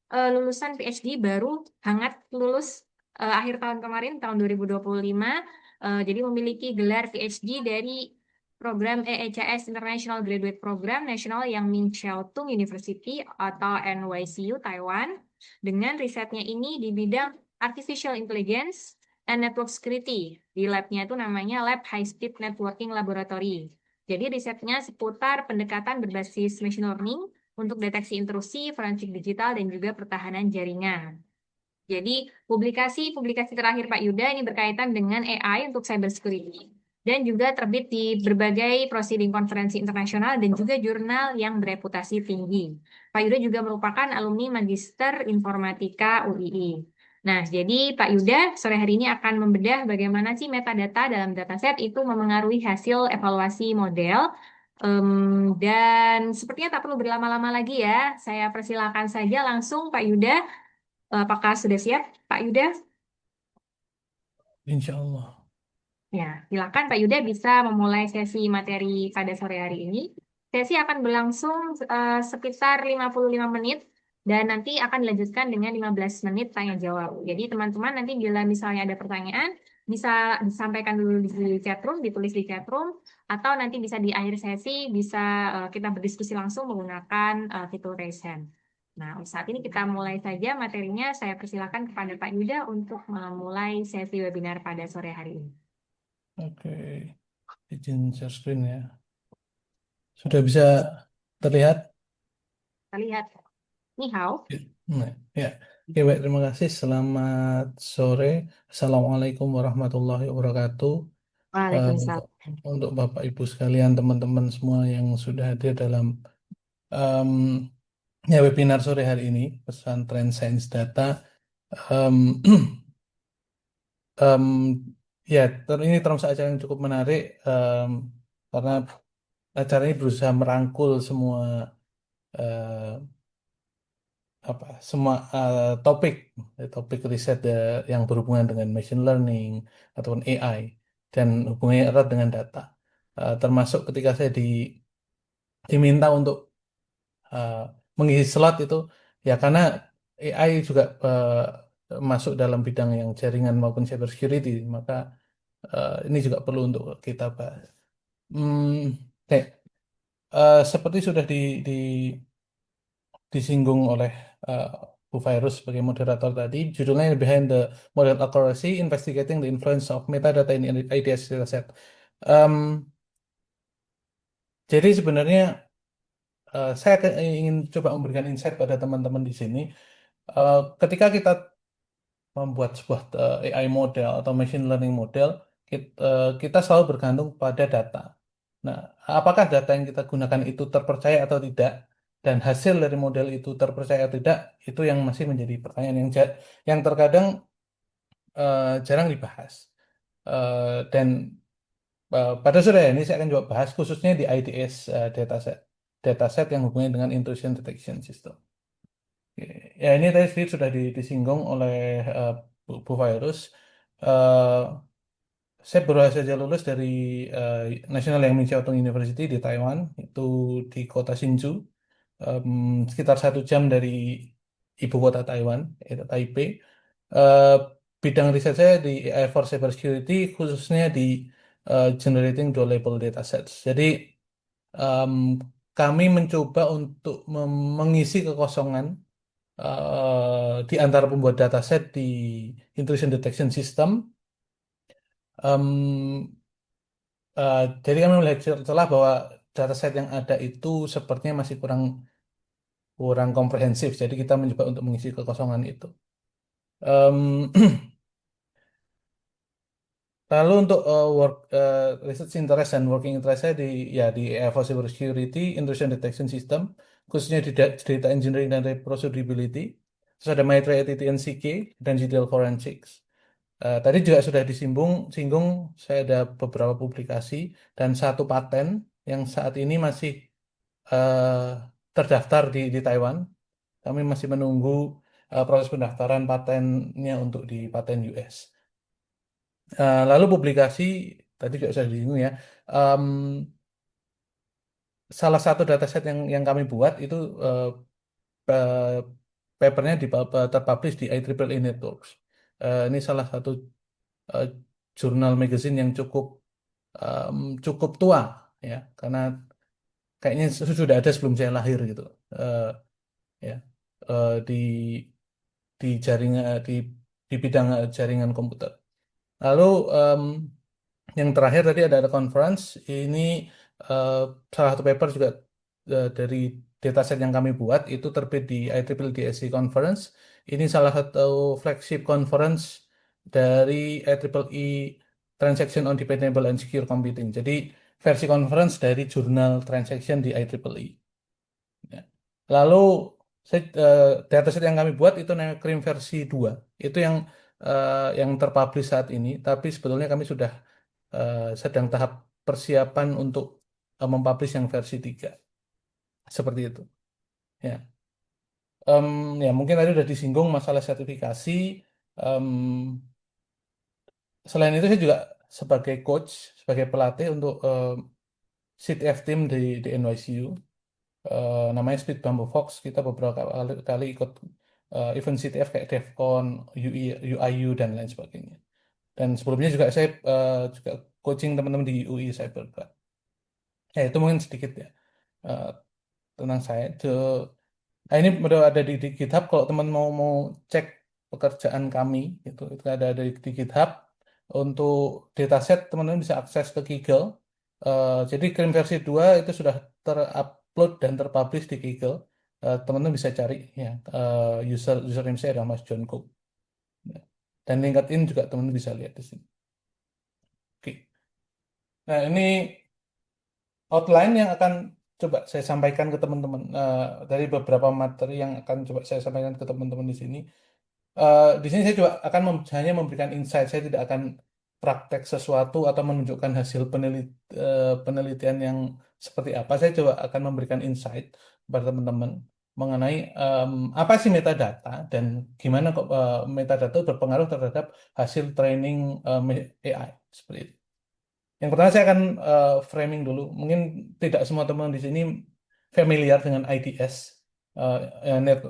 lulusan PhD baru, hangat lulus akhir tahun kemarin, tahun 2025. Jadi memiliki gelar PhD dari program EECS International Graduate Program Nasional yang Ming Chiao Tung University atau NYCU Taiwan, dengan risetnya ini di bidang Artificial Intelligence, and Network Security. Di labnya itu namanya Lab High Speed Networking Laboratory. Jadi risetnya seputar pendekatan berbasis machine learning untuk deteksi intrusi, forensik digital, dan juga pertahanan jaringan. Jadi publikasi terakhir Pak Yuda ini berkaitan dengan AI untuk cybersecurity dan juga terbit di berbagai proceeding konferensi internasional dan juga jurnal yang bereputasi tinggi. Pak Yuda juga merupakan alumni Magister Informatika UII. Nah, jadi Pak Yuda sore hari ini akan membedah bagaimana sih metadata dalam dataset itu memengaruhi hasil evaluasi model. Dan sepertinya tak perlu berlama-lama lagi ya, saya persilakan saja langsung Pak Yuda. Apakah sudah siap, Pak Yuda? Insya Allah. Ya, silakan Pak Yuda bisa memulai sesi materi pada sore hari ini. Sesi akan berlangsung sekitar 55 menit dan nanti akan dilanjutkan dengan 15 menit tanya jawab. Jadi teman-teman nanti bila misalnya ada pertanyaan bisa disampaikan dulu di chat room, ditulis di chat room, atau nanti bisa di akhir sesi bisa kita berdiskusi langsung menggunakan fitur raise hand. Nah, saat ini kita mulai saja materinya. Saya persilakan kepada Pak Yuda untuk memulai sesi webinar pada sore hari ini. Oke, izin share screen ya. Sudah bisa terlihat? Kita lihat. Ni hao. Nah, ya. Oke, baik, terima kasih. Selamat sore. Assalamualaikum warahmatullahi wabarakatuh. Waalaikumsalam. Untuk Bapak Ibu sekalian, teman-teman semua yang sudah hadir dalam em, ya webinar sore hari ini, Pesantren Sains Data. Em, em, ya, ini termasuk acara yang cukup menarik karena acara ini berusaha merangkul semua eh, topik topik riset yang berhubungan dengan machine learning ataupun AI dan hubungannya erat dengan data. Termasuk ketika saya diminta untuk eh, mengisi slot itu ya karena AI juga masuk dalam bidang yang jaringan maupun cyber security, maka ini juga perlu untuk kita bahas. Oke. Seperti sudah disinggung oleh eh, Bu Virus sebagai moderator tadi, judulnya Behind the Model Accuracy, Investigating the Influence of Metadata in IDS Dataset. Em, jadi sebenarnya saya ingin coba memberikan insight pada teman-teman di sini. Ketika kita membuat sebuah AI model atau machine learning model, kita selalu bergantung pada data. Nah, apakah data yang kita gunakan itu terpercaya atau tidak, dan hasil dari model itu terpercaya atau tidak, itu yang masih menjadi pertanyaan yang terkadang jarang dibahas. Dan pada sore ini saya akan coba bahas khususnya di IDS dataset yang hubungannya dengan intrusion detection system. Oke. Ya, ini tadi sedikit sudah disinggung oleh Bu Virus. Eh, saya baru saja lulus dari eh, National Yang Chiao University di Taiwan, itu di kota Hsinchu, sekitar 1 jam dari ibu kota Taiwan, yaitu Taipei. Eh, Bidang riset saya di AI for Cybersecurity, khususnya di generating data datasets. Jadi em, kami mencoba untuk mengisi kekosongan di antara pembuat dataset di intrusion detection system. Em, jadi kami melihat celah bahwa dataset yang ada itu sepertinya masih kurang kurang komprehensif. Jadi kita mencoba untuk mengisi kekosongan itu. Em, Lalu untuk research interest dan working interest saya di AI for Cyber Security, Intrusion Detection System, khususnya di data engineering dan reproducibility. Terus ada MITRE ATT NCK dan digital forensics. Tadi juga sudah singgung, saya ada beberapa publikasi dan 1 paten yang saat ini masih eh, terdaftar di Taiwan. Kami masih menunggu proses pendaftaran patennya untuk di paten US. Lalu publikasi tadi juga sudah disinggung ya. Em, Salah satu dataset yang kami buat itu pa- papernya terpublish di IEEE Networks. Ini salah satu eh, jurnal magazine yang em, cukup tua ya, karena kayaknya sudah ada sebelum saya lahir gitu. Eh, ya di jaringan di bidang jaringan komputer. Lalu yang terakhir tadi ada conference. Ini eh, salah satu paper juga dari dataset yang kami buat itu terbit di IEEE DSC Conference. Ini salah satu flagship conference dari IEEE Transaction on Dependable and Secure Computing. Jadi versi conference dari jurnal transaction di IEEE. Ya. Lalu dataset yang kami buat itu namanya Krim versi 2. Itu yang terpublish saat ini, tapi sebetulnya kami sudah sedang tahap persiapan untuk mempublish yang versi 3. Seperti itu. Ya. Em, ya mungkin tadi sudah disinggung masalah sertifikasi. Em, Selain itu saya juga sebagai coach, sebagai pelatih untuk CTF team di NYCU. Namanya Speed Bamboo Fox. Kita beberapa kali ikut event CTF kayak DevCon, UI, UIU dan lain sebagainya. Dan sebelumnya juga saya juga coaching teman-teman di UI Cybercraft. Ya itu mungkin sedikit ya eh, tentang saya. Nah, ini udah ada di GitHub. Kalau teman mau cek pekerjaan kami, itu ada di GitHub. Untuk dataset teman-teman bisa akses ke Kaggle. Jadi Krim versi 2 itu sudah terupload dan terpublish di Kaggle. Teman-teman bisa cari ya. Username saya adalah Mas John Cook. Ya. Dan LinkedIn juga teman-teman bisa lihat di sini. Oke. Nah, ini outline yang akan coba saya sampaikan ke teman-teman dari beberapa materi yang akan coba saya sampaikan ke teman-teman di sini. Di sini saya juga akan hanya memberikan insight. Saya tidak akan praktek sesuatu atau menunjukkan hasil penelitian yang seperti apa. Saya coba akan memberikan insight kepada teman-teman mengenai apa sih metadata dan gimana kok metadata berpengaruh terhadap hasil training AI seperti itu. Yang pertama saya akan framing dulu. Mungkin tidak semua teman di sini familiar dengan IDS,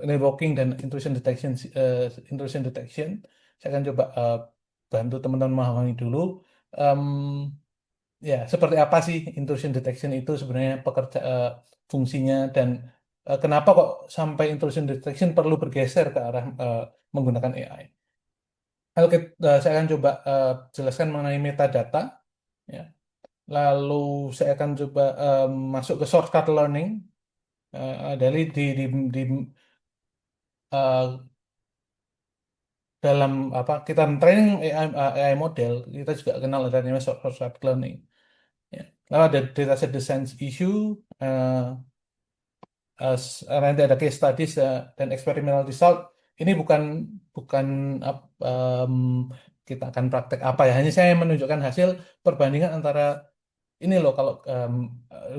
networking dan intrusion detection. Saya akan coba bantu teman-teman memahami dulu. Em, ya, seperti apa sih intrusion detection itu sebenarnya fungsinya dan kenapa kok sampai intrusion detection perlu bergeser ke arah menggunakan AI. Lalu saya akan coba jelaskan mengenai metadata. Ya. Lalu saya akan coba masuk ke shortcut learning. Dari di eh, dalam apa kita training AI model kita juga kenal ada namanya shortcut learning. Ya. Lalu ada dataset design issue, nanti ada case studies dan experimental result. Ini bukan bukan kita akan praktek apa ya. Hanya saya menunjukkan hasil perbandingan antara ini loh kalau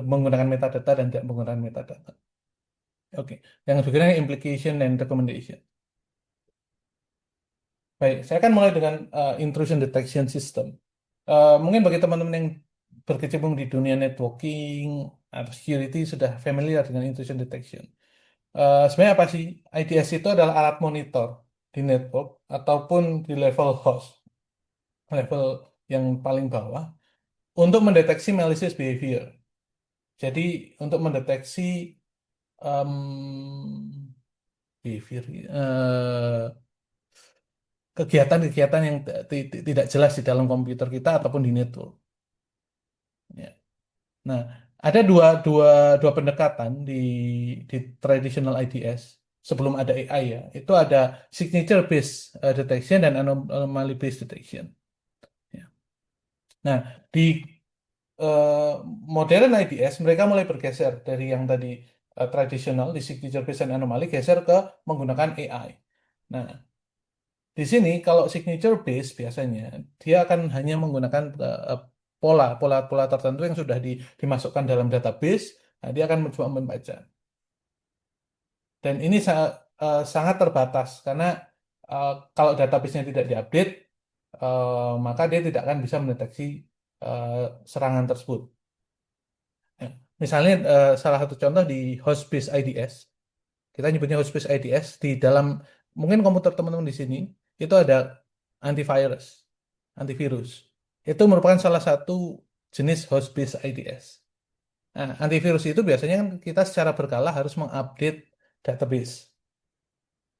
menggunakan metadata dan tidak menggunakan metadata. Oke, yang berikutnya implication dan recommendation. Baik, saya akan mulai dengan intrusion detection system. Mungkin bagi teman-teman yang berkecimpung di dunia networking atau security sudah familiar dengan intrusion detection. Sebenarnya apa sih? IDS itu adalah alat monitor di network ataupun di level host, level yang paling bawah, untuk mendeteksi malicious behavior. Jadi untuk mendeteksi behavior, kegiatan-kegiatan yang tidak jelas di dalam komputer kita ataupun di network. Ya. Nah, ada dua pendekatan di traditional IDS sebelum ada AI ya. Itu ada signature based detection dan anomaly based detection. Ya. Nah, di modern IDS mereka mulai bergeser dari yang tadi tradisional di signature based dan anomaly geser ke menggunakan AI. Nah, di sini kalau signature base biasanya dia akan hanya menggunakan pola tertentu yang sudah dimasukkan dalam database. Nah, dia akan mencoba membaca. Dan ini sangat terbatas karena kalau database-nya tidak diupdate, maka dia tidak akan bisa mendeteksi serangan tersebut. Ya. Misalnya salah satu contoh di host-based IDS, kita nyebutnya host-based IDS di dalam mungkin komputer teman-teman di sini itu ada antivirus. Itu merupakan salah satu jenis host-based IDS. Nah, antivirus itu biasanya kan kita secara berkala harus mengupdate database,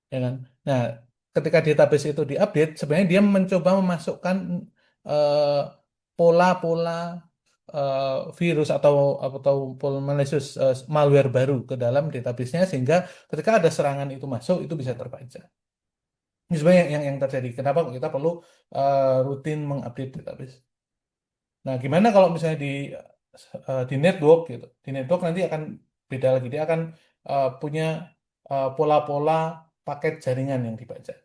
ya kan? Nah, ketika database itu diupdate, sebenarnya dia mencoba memasukkan eh, pola-pola virus atau malicious malware baru ke dalam database-nya sehingga ketika ada serangan itu masuk itu bisa terbaca. Ini sebenarnya yang terjadi. Kenapa kita perlu rutin mengupdate database? Nah, gimana kalau misalnya di network gitu? Di network nanti akan beda lagi. Dia akan punya pola-pola paket jaringan yang dibaca.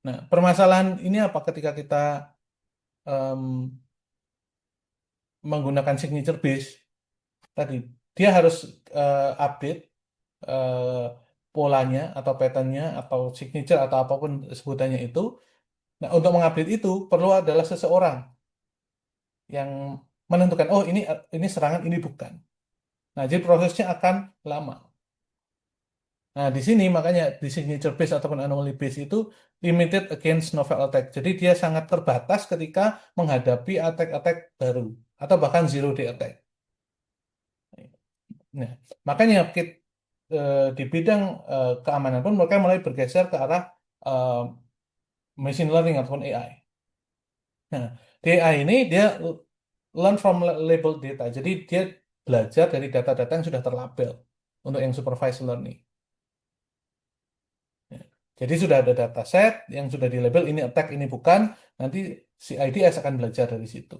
Nah, permasalahan ini apa ketika kita em, menggunakan signature base tadi? Dia harus update eh, polanya atau patternnya atau signature atau apapun sebutannya itu. Nah, untuk mengupdate itu perlu adalah seseorang yang menentukan, oh ini serangan, ini bukan. Nah, jadi prosesnya akan lama. Nah, di sini makanya di signature base ataupun anomaly base itu limited against novel attack. Jadi dia sangat terbatas ketika menghadapi attack-attack baru atau bahkan zero day attack. Nah, makanya di bidang keamanan pun mereka mulai bergeser ke arah eh, machine learning ataupun AI. Nah, di AI ini dia learn from labeled data. Jadi dia belajar dari data-data yang sudah terlabel untuk yang supervised learning. Ya. Jadi sudah ada dataset yang sudah dilabel ini attack ini bukan, nanti si IDS akan belajar dari situ.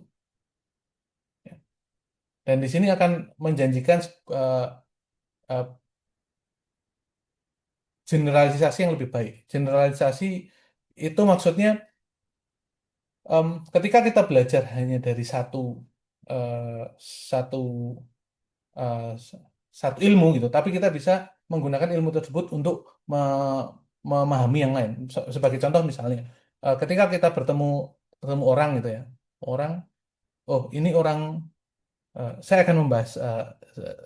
Ya. Dan di sini akan menjanjikan uh, generalisasi yang lebih baik. Generalisasi itu maksudnya ketika kita belajar hanya dari uh, satu uh, satu ilmu gitu, tapi kita bisa menggunakan ilmu tersebut untuk memahami yang lain. Sebagai contoh misalnya, ketika kita bertemu orang gitu ya, orang, oh ini orang, saya akan membahas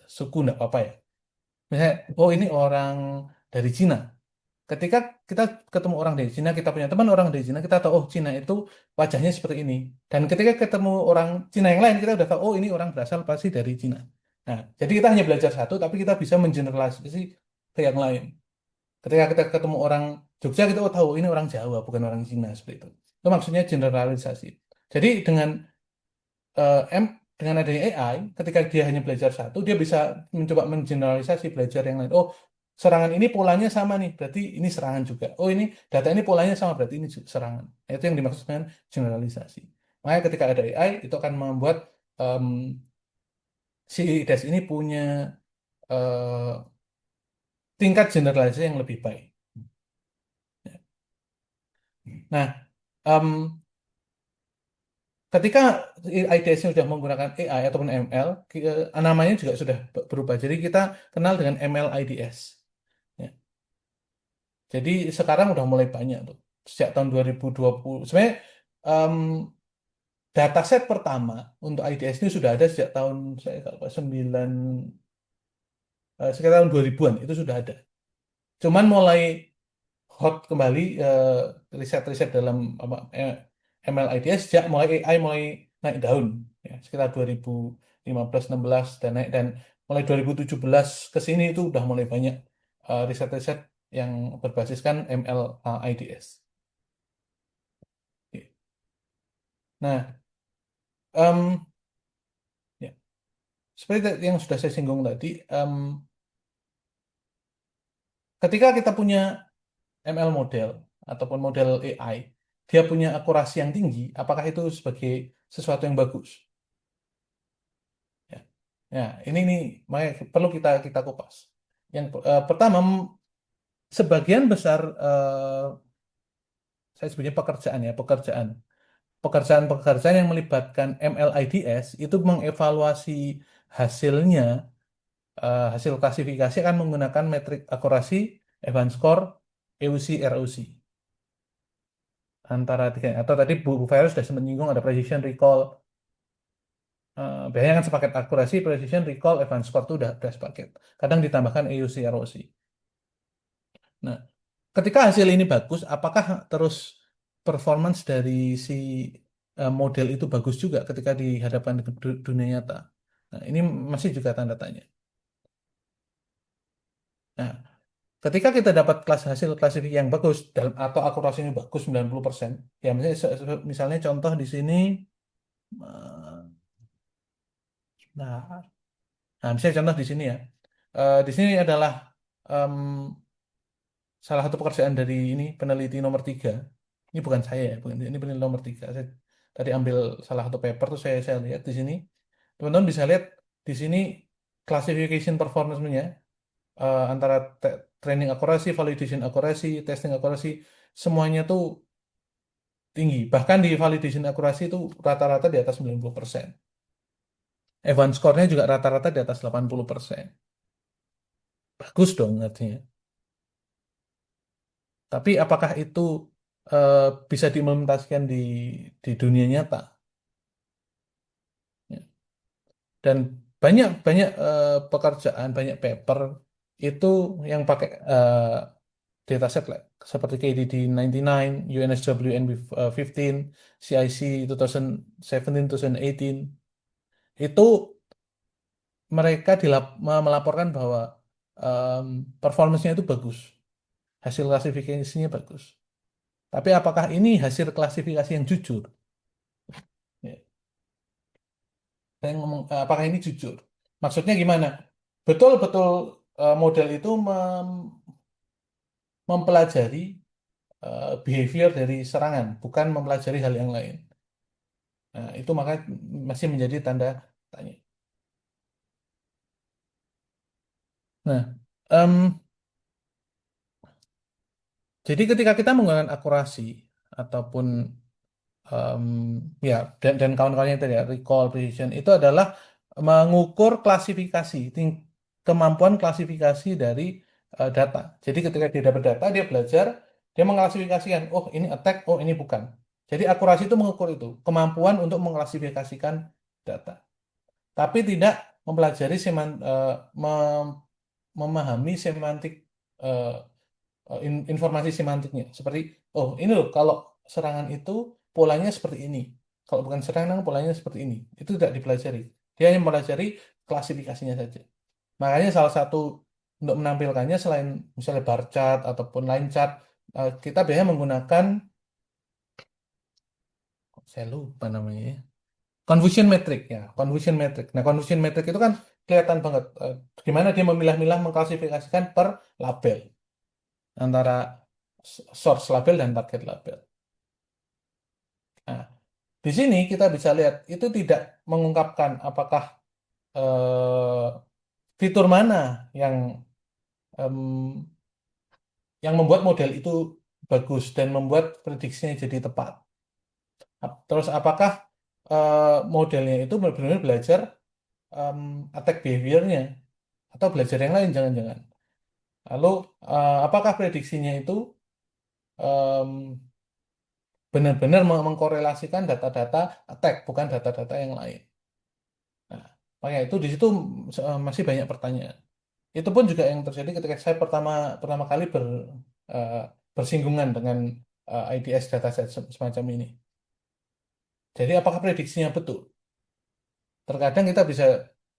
suku enggak apa-apa ya. Misalnya, oh ini orang dari Cina. Ketika kita ketemu orang dari Cina, kita punya teman orang dari Cina, kita tahu, oh Cina itu wajahnya seperti ini. Dan ketika ketemu orang Cina yang lain, kita udah tahu, oh ini orang berasal pasti dari Cina. Nah, jadi kita hanya belajar satu, tapi kita bisa mengeneralisasi ke yang lain. Ketika kita ketemu orang Jogja, kita tahu ini orang Jawa, bukan orang Cina seperti itu. Itu maksudnya generalisasi. Jadi eh, M, dengan adanya AI, ketika dia hanya belajar satu, dia bisa mencoba mengeneralisasi belajar yang lain. Oh, serangan ini polanya sama nih, berarti ini serangan juga. Oh, ini data ini polanya sama, berarti ini serangan. Nah, itu yang dimaksud dengan generalisasi. Makanya ketika ada AI, itu akan membuat em, si IDES ini punya eh, tingkat generalisasi yang lebih baik. Nah, em, ketika IDS-nya sudah menggunakan AI ataupun ML, namanya juga sudah berubah. Jadi kita kenal dengan ML IDS. Ya. Jadi sekarang udah mulai banyak tuh. Sejak tahun 2020. Sebenarnya em, dataset pertama untuk IDS ini sudah ada sejak tahun saya kalau nggak 9 sekitar tahun 2000-an itu sudah ada. Cuman mulai hot kembali riset-riset dalam apa, ML IDS sejak mulai AI mulai naik daun ya, sekitar 2015-16 dan naik dan mulai 2017 ke sini itu udah mulai banyak riset-riset yang berbasiskan ML IDS. Nah, em, ya, seperti yang sudah saya singgung tadi, ketika kita punya ML model ataupun model AI, dia punya akurasi yang tinggi, apakah itu sebagai sesuatu yang bagus? Ya, ya ini nih makanya perlu kita kita kupas. Yang pertama, sebagian besar saya sebutnya pekerjaan ya, pekerjaan yang melibatkan MLIDS itu mengevaluasi hasilnya, hasil klasifikasi akan menggunakan metrik akurasi, Evans score, EUC, ROC antara tiga. Atau tadi Bu Vera sudah sempat menyinggung ada precision, recall. Biasanya kan sepaket akurasi, precision, recall, Evans score itu udah sepaket. Kadang ditambahkan EUC, ROC. Nah, ketika hasil ini bagus, apakah terus performance dari si model itu bagus juga ketika dihadapkan dengan dunia nyata? Nah, ini masih juga tanda tanya. Nah, ketika kita dapat hasil klasifikasi yang bagus atau akurasinya bagus 90%, ya misalnya contoh di sini, eh, nah, misalnya contoh di sini ya. Di sini adalah em, salah satu pekerjaan dari ini peneliti nomor 3. Ini bukan saya ya, bukan ini peneliti nomor 3. Saya tadi ambil salah satu paper tuh saya lihat di sini. Teman-teman bisa lihat di sini classification performance-nya antara training akurasi, validation akurasi, testing akurasi, semuanya tuh tinggi. Bahkan di validation akurasi itu rata-rata di atas 90%. Advanced score-nya juga rata-rata di atas 80%. Bagus dong artinya. Tapi apakah itu eh, bisa diimplementasikan di dunia nyata? Ya. Dan banyak banyak pekerjaan, banyak paper itu yang pakai dataset lah, seperti KDD99, UNSW NB15, CIC 2017, 2018, itu mereka melaporkan bahwa em, performance-nya itu bagus, hasil klasifikasinya bagus. Tapi apakah ini hasil klasifikasi yang jujur? Ya. Saya ngomong, apakah ini jujur? Maksudnya gimana? Betul-betul model itu mempelajari behavior dari serangan, bukan mempelajari hal yang lain. Nah, itu maka masih menjadi tanda tanya. Nah, em, jadi ketika kita menggunakan akurasi ataupun em, ya dan kawan-kawannya tadi ya, recall, precision itu adalah mengukur klasifikasi, kemampuan klasifikasi dari data. Jadi ketika dia dapat data, dia belajar, dia mengklasifikasikan, oh ini attack, oh ini bukan. Jadi akurasi itu mengukur itu, kemampuan untuk mengklasifikasikan data. Tapi tidak mempelajari memahami semantik eh, informasi semantiknya. Seperti, oh ini loh, kalau serangan itu polanya seperti ini. Kalau bukan serangan, polanya seperti ini. Itu tidak dipelajari. Dia hanya mempelajari klasifikasinya saja. Makanya salah satu untuk menampilkannya selain misalnya bar chart ataupun line chart, kita biasanya menggunakan, saya lupa namanya ya, confusion metric ya, confusion metric. Nah, confusion metric itu kan kelihatan banget gimana dia memilah-milah mengklasifikasikan per label antara source label dan target label. Nah, di sini kita bisa lihat itu tidak mengungkapkan apakah eh, fitur mana yang em, yang membuat model itu bagus dan membuat prediksinya jadi tepat. Terus apakah modelnya itu benar-benar belajar attack behavior-nya atau belajar yang lain jangan-jangan. Lalu apakah prediksinya itu em, benar-benar mengkorelasikan data-data attack bukan data-data yang lain. Nah, makanya itu di situ masih banyak pertanyaan. Itu pun juga yang terjadi ketika saya pertama pertama kali eh, bersinggungan dengan IDS dataset semacam ini. Jadi apakah prediksinya betul? Terkadang kita bisa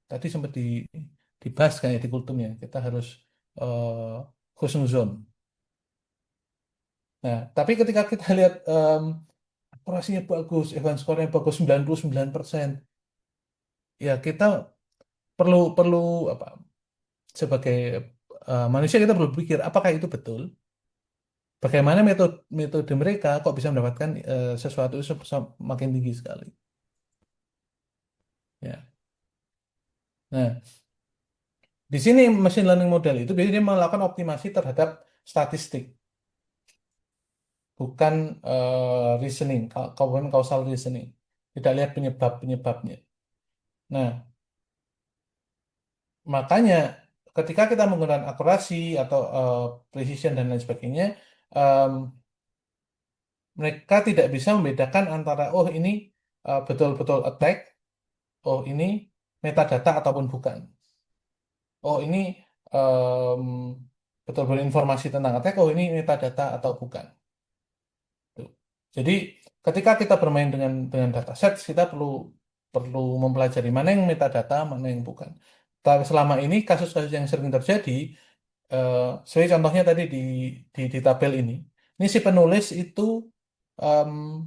tadi sempat dibahas kayak di kultumnya, kita harus husnuzon. Nah, tapi ketika kita lihat akurasinya bagus, advance score-nya bagus 99%, ya kita perlu perlu apa? Sebagai manusia kita perlu berpikir apakah itu betul? Bagaimana metode mereka kok bisa mendapatkan sesuatu itu makin tinggi sekali? Ya. Nah, di sini machine learning model itu biasanya dia melakukan optimasi terhadap statistik, bukan reasoning, bukan causal reasoning. Tidak lihat penyebabnya. Nah, makanya ketika kita menggunakan akurasi atau precision dan lain sebagainya, em, mereka tidak bisa membedakan antara oh ini betul-betul attack, oh ini metadata ataupun bukan. Oh ini em, betul-betul informasi tentang attack, oh ini metadata atau bukan. Tuh. Jadi ketika kita bermain dengan dataset, kita perlu perlu mempelajari mana yang metadata, mana yang bukan. Tapi selama ini kasus-kasus yang sering terjadi sebagai contohnya tadi di tabel ini si penulis itu em,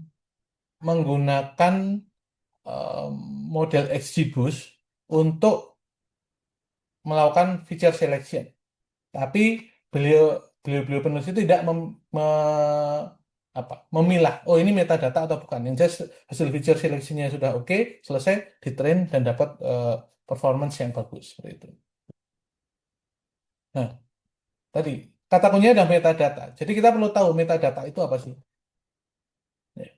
menggunakan em, model XGBoost untuk melakukan feature selection. Tapi beliau beliau beliau penulis itu tidak memilah, oh ini metadata atau bukan. Yang jelas hasil feature seleksinya sudah oke, selesai, ditrain dan dapat performance yang bagus seperti itu. Nah, tadi kata kuncinya adalah metadata. Jadi kita perlu tahu metadata itu apa sih. Ya.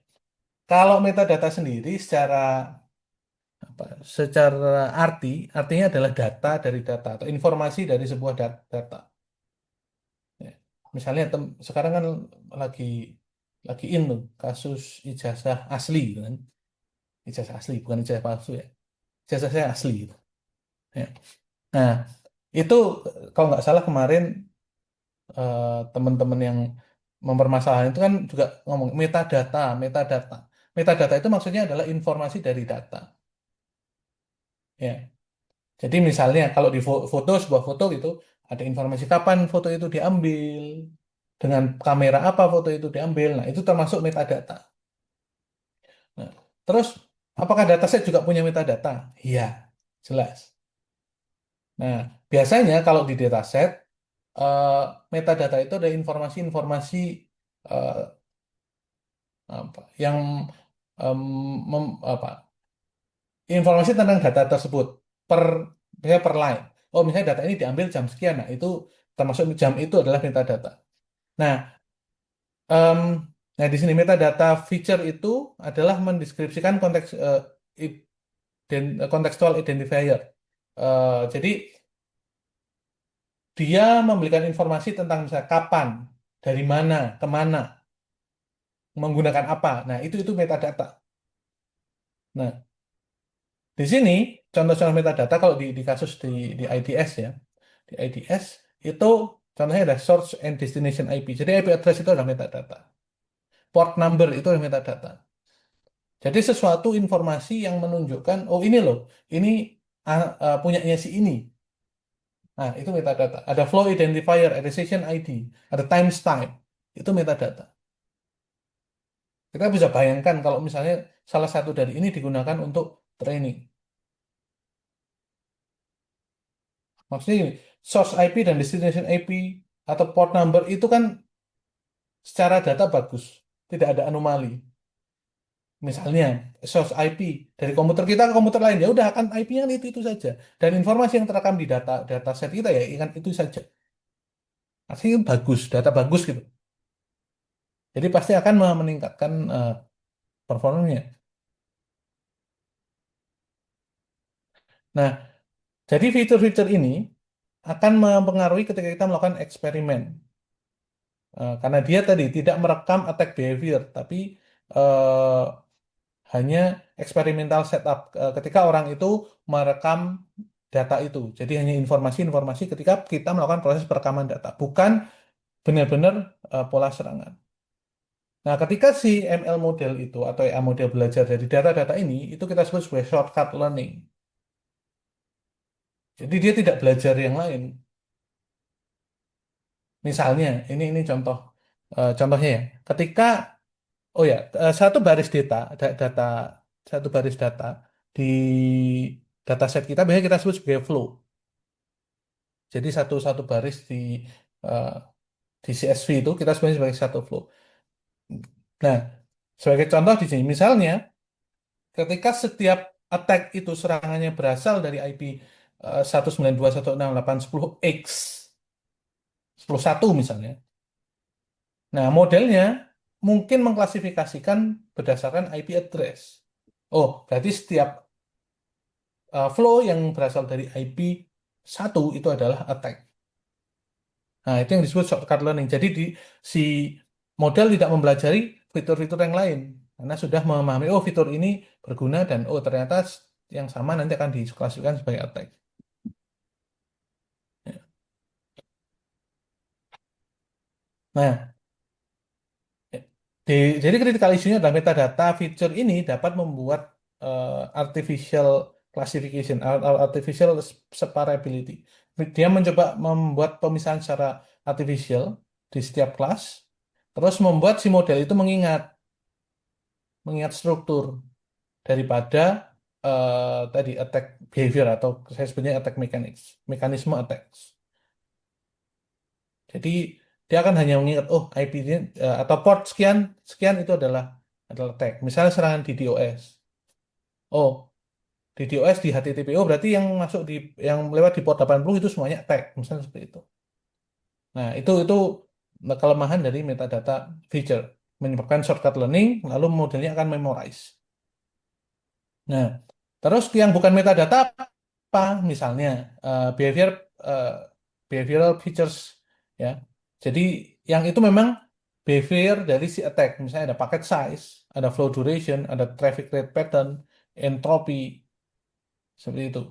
Kalau metadata sendiri secara artinya adalah data dari data atau informasi dari sebuah data. Ya. Misalnya sekarang kan lagi lagi in tuh kasus ijazah asli gitu kan. Ijazah asli bukan ijazah palsu ya. Ijazah saya asli gitu. Ya. Nah, itu kalau nggak salah kemarin teman-teman yang mempermasalahan itu kan juga ngomong metadata, metadata. Metadata itu maksudnya adalah informasi dari data. Ya. Jadi misalnya kalau di foto sebuah foto gitu ada informasi kapan foto itu diambil, dengan kamera apa foto itu diambil. Nah, itu termasuk metadata. Nah, terus apakah dataset juga punya metadata? Iya, jelas. Nah, biasanya kalau di dataset eh, metadata itu ada informasi-informasi eh, yang em, apa informasi tentang data tersebut per misalnya per line. Oh, misalnya data ini diambil jam sekian. Nah, itu termasuk jam itu adalah metadata. Nah, em, nah di sini metadata feature itu adalah mendeskripsikan konteks contextual identifier. Jadi dia memberikan informasi tentang misalnya kapan, dari mana, kemana, menggunakan apa. Nah, itu metadata. Nah, di sini contoh-contoh metadata kalau di kasus di IDS ya, di IDS itu contohnya ada source and destination IP. Jadi IP address itu adalah metadata. Port number itu adalah metadata. Jadi sesuatu informasi yang menunjukkan, oh ini loh, ini punyanya si ini. Nah, itu metadata. Ada flow identifier, ada session ID, ada timestamp. Itu metadata. Kita bisa bayangkan kalau misalnya salah satu dari ini digunakan untuk training. Maksudnya gini, source IP dan destination IP atau port number itu kan secara data bagus, tidak ada anomali. Misalnya source IP dari komputer kita ke komputer lain, ya udah akan IP-nya kan itu saja. Dan informasi yang terekam di dataset kita ya kan itu saja. Artinya bagus, data bagus gitu. Jadi pasti akan meningkatkan performanya. Nah, jadi fitur-fitur ini akan mempengaruhi ketika kita melakukan eksperimen. Karena dia tadi tidak merekam attack behavior, tapi eh, hanya eksperimental setup ketika orang itu merekam data itu. Jadi hanya informasi-informasi ketika kita melakukan proses perekaman data, bukan benar-benar pola serangan. Nah, ketika si ML model itu atau AI model belajar dari data-data ini, itu kita sebut sebagai shortcut learning. Jadi dia tidak belajar yang lain. Misalnya, ini contohnya ya. Ketika satu baris data satu baris data di dataset kita biasanya kita sebut sebagai flow. Jadi satu baris eh, di CSV itu kita sebenarnya sebagai satu flow. Nah, sebagai contoh di sini, misalnya ketika setiap attack itu serangannya berasal dari IP 192.168.10x 101 misalnya. Nah, modelnya mungkin mengklasifikasikan berdasarkan IP address. Oh, berarti setiap flow yang berasal dari IP satu itu adalah attack. Nah, itu yang disebut shortcut learning. Jadi si model tidak mempelajari fitur-fitur yang lain karena sudah memahami oh fitur ini berguna dan oh ternyata yang sama nanti akan diklasifikasikan sebagai attack. Ya. Nah, jadi critical isunya adalah metadata fitur ini dapat membuat artificial classification, artificial separability. Dia mencoba membuat pemisahan secara artificial di setiap kelas, terus membuat si model itu mengingat struktur daripada tadi attack behavior atau saya sebutnya attack mechanics, mekanisme attacks. Jadi dia akan hanya mengingat IP ini, atau port sekian sekian itu adalah attack. Misalnya serangan di DOS. Oh, di DOS di HTTPO berarti yang lewat di port 80 itu semuanya attack, misalnya seperti itu. Nah, itu kelemahan dari metadata feature, menyebabkan shortcut learning lalu modelnya akan memorize. Nah, terus yang bukan metadata apa? Misalnya eh, behavioral features ya. Jadi yang itu memang behavior dari si attack. Misalnya ada packet size, ada flow duration, ada traffic rate pattern, entropy, seperti itu.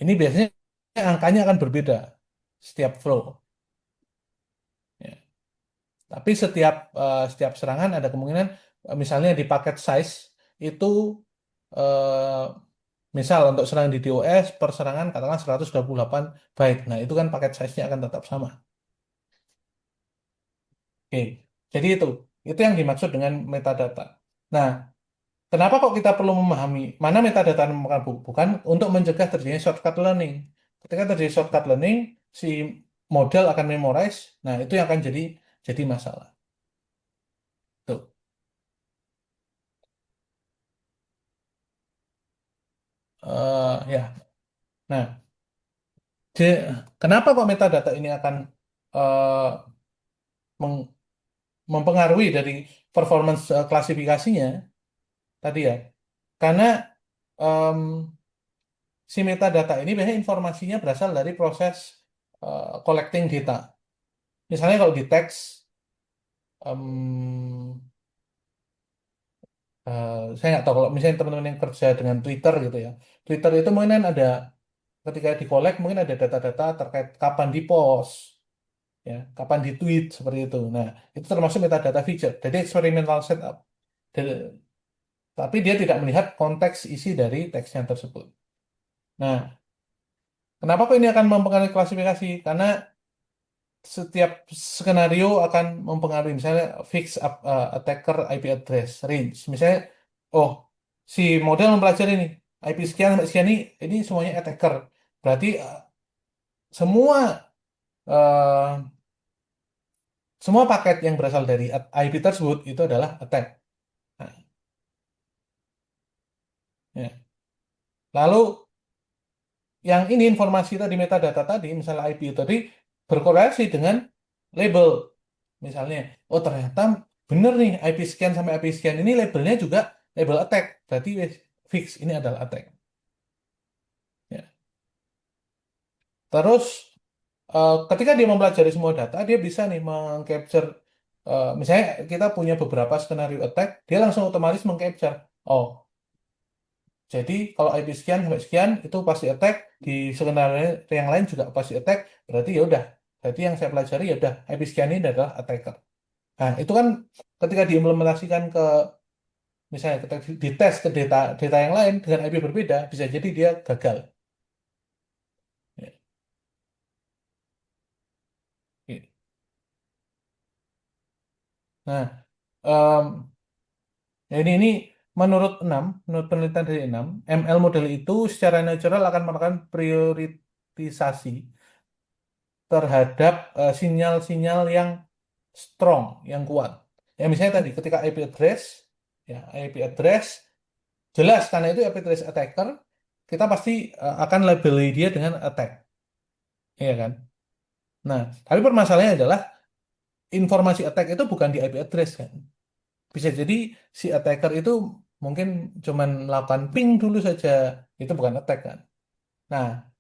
Ini biasanya angkanya akan berbeda setiap flow. Ya. Tapi setiap serangan ada kemungkinan misalnya di packet size itu eh, misal untuk serangan di DOS per serangan katakanlah 128 byte. Nah, itu kan paket size-nya akan tetap sama. Oke. Jadi itu yang dimaksud dengan metadata. Nah, kenapa kok kita perlu memahami mana metadata dan bukan untuk mencegah terjadinya shortcut learning. Ketika terjadi shortcut learning, si model akan memorize. Nah, itu yang akan jadi masalah. Tuh. Ya. Nah, kenapa kok metadata ini akan eh, meng- mempengaruhi dari performance klasifikasinya tadi ya? Karena em, si metadata ini biasanya informasinya berasal dari proses collecting data. Misalnya kalau di teks, em, saya nggak tahu kalau misalnya teman-teman yang kerja dengan Twitter gitu ya. Twitter itu mungkin kan ada ketika di collect mungkin ada data-data terkait kapan di post, ya, kapan di tweet seperti itu. Nah, itu termasuk metadata feature. Jadi experimental setup. Dan- tapi dia tidak melihat konteks isi dari teksnya tersebut. Nah, kenapa kok ini akan mempengaruhi klasifikasi? Karena setiap skenario akan mempengaruhi misalnya attacker IP address range. Misalnya, oh si model mempelajari ini IP sekian sampai sekian ini semuanya attacker. Berarti semua eh, semua paket yang berasal dari IP tersebut itu adalah attack. Nah, ya. Lalu yang ini informasi tadi metadata tadi, misalnya IP tadi berkorelasi dengan label. Misalnya, oh ternyata bener nih IP sekian sampai IP sekian ini labelnya juga label attack. Berarti fix ini adalah attack. Ya. Terus ketika dia mempelajari semua data, dia bisa nih mengcapture. Misalnya kita punya beberapa skenario attack, dia langsung otomatis mengcapture. Oh, jadi kalau IP sekian sampai sekian itu pasti attack, di skenario yang lain juga pasti attack. Berarti ya udah. Berarti yang saya pelajari ya udah IP sekian ini adalah attacker. Nah, itu kan ketika diimplementasikan ke misalnya kita dites ke data data yang lain dengan IP berbeda, bisa jadi dia gagal. Ya, gitu. Nah, em, ya ini menurut penelitian dari 6, ML model itu secara natural akan melakukan prioritisasi terhadap sinyal-sinyal yang strong, yang kuat. Ya misalnya tadi ketika IP address, ya IP address jelas karena itu IP address attacker, kita pasti akan labeli dia dengan attack, ya kan? Nah, tapi permasalahannya adalah informasi attack itu bukan di IP address kan. Bisa jadi si attacker itu mungkin cuman melakukan ping dulu saja, itu bukan attack kan. Nah,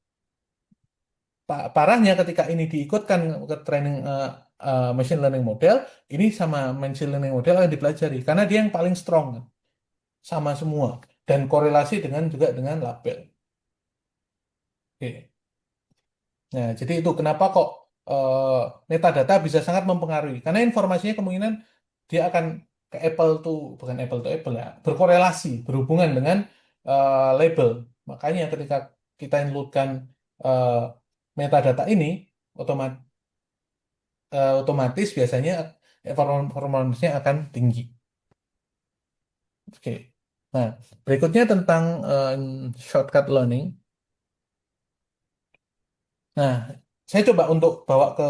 parahnya ketika ini diikutkan ke training machine learning model, ini sama machine learning model akan dipelajari karena dia yang paling strong kan. Sama semua dan korelasi juga dengan label. Oke. Nah, jadi itu kenapa kok eh, metadata bisa sangat mempengaruhi. Karena informasinya kemungkinan dia akan ke Apple to, bukan Apple to Apple ya, berkorelasi, berhubungan dengan label. Makanya ketika kita inputkan eh, metadata ini, otomatis biasanya performance-nya akan tinggi. Oke. Nah, berikutnya tentang shortcut learning. Nah, saya coba untuk bawa ke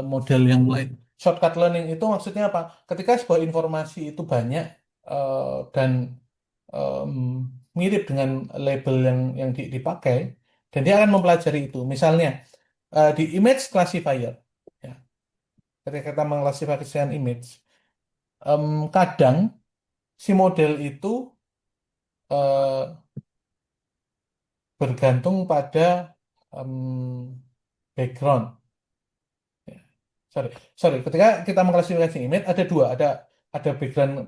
model yang lain. Shortcut learning itu maksudnya apa? Ketika sebuah informasi itu banyak dan em, mirip dengan label yang dipakai, dan dia akan mempelajari itu. Misalnya di image classifier, ya, ketika kita mengklasifikasikan image, kadang si model itu eh, bergantung pada background. Ya. Sorry, sorry. Ketika kita mengklasifikasi image ada dua, ada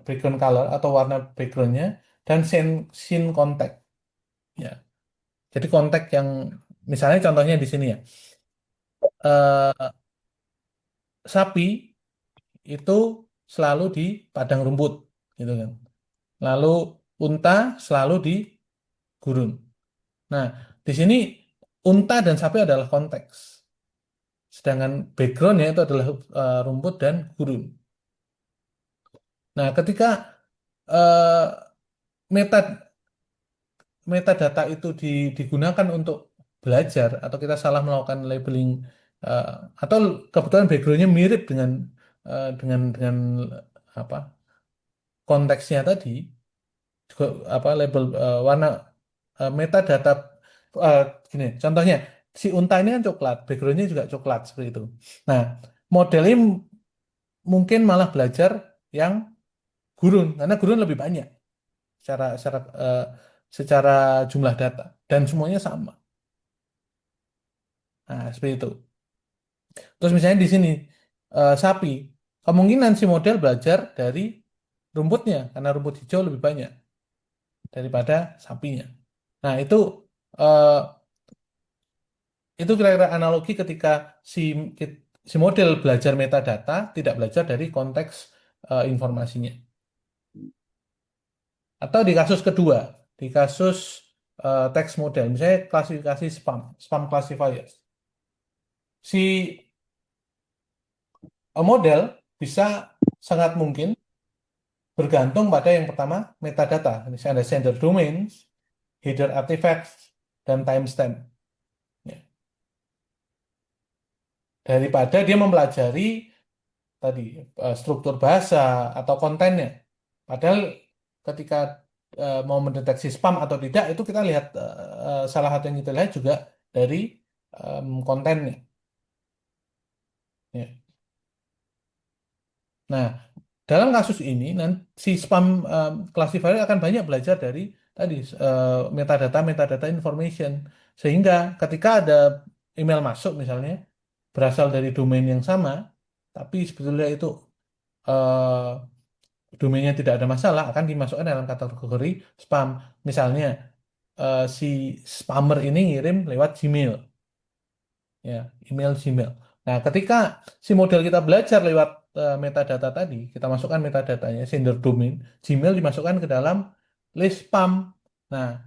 background color atau warna backgroundnya dan scene context. Ya. Jadi konteks yang misalnya contohnya di sini ya, eh, sapi itu selalu di padang rumput, gitu kan. Lalu unta selalu di gurun. Nah, di sini unta dan sapi adalah konteks. Sedangkan backgroundnya itu adalah rumput dan gurun. Nah, ketika eh, meta metadata itu digunakan untuk belajar atau kita salah melakukan labeling eh, atau kebetulan backgroundnya mirip dengan apa konteksnya tadi juga apa label warna metadata eh, gini contohnya si unta ini kan coklat backgroundnya juga coklat seperti itu. Nah model ini mungkin malah belajar yang gurun karena gurun lebih banyak secara secara eh, secara jumlah data dan semuanya sama. Nah, seperti itu. Terus misalnya di sini sapi, kemungkinan si model belajar dari rumputnya karena rumput hijau lebih banyak daripada sapinya. Nah, eh, itu kira-kira analogi ketika si si model belajar metadata tidak belajar dari konteks informasinya. Atau di kasus kedua, di kasus text model, misalnya klasifikasi spam classifiers. Si model bisa sangat mungkin bergantung pada yang pertama metadata. Misalnya ada sender domains, header artifacts, dan timestamp. Ya. Daripada dia mempelajari tadi struktur bahasa atau kontennya. Padahal ketika mau mendeteksi spam atau tidak itu kita lihat salah satu yang kita lihat juga dari kontennya. Ya. Nah, dalam kasus ini nanti si spam classifier akan banyak belajar dari tadi metadata information sehingga ketika ada email masuk misalnya berasal dari domain yang sama tapi sebetulnya itu domainnya tidak ada masalah akan dimasukkan dalam kategori spam. Misalnya si spammer ini ngirim lewat Gmail, ya email Gmail. Nah, ketika si model kita belajar lewat metadata tadi, kita masukkan metadatanya, sender domain, Gmail dimasukkan ke dalam list spam. Nah,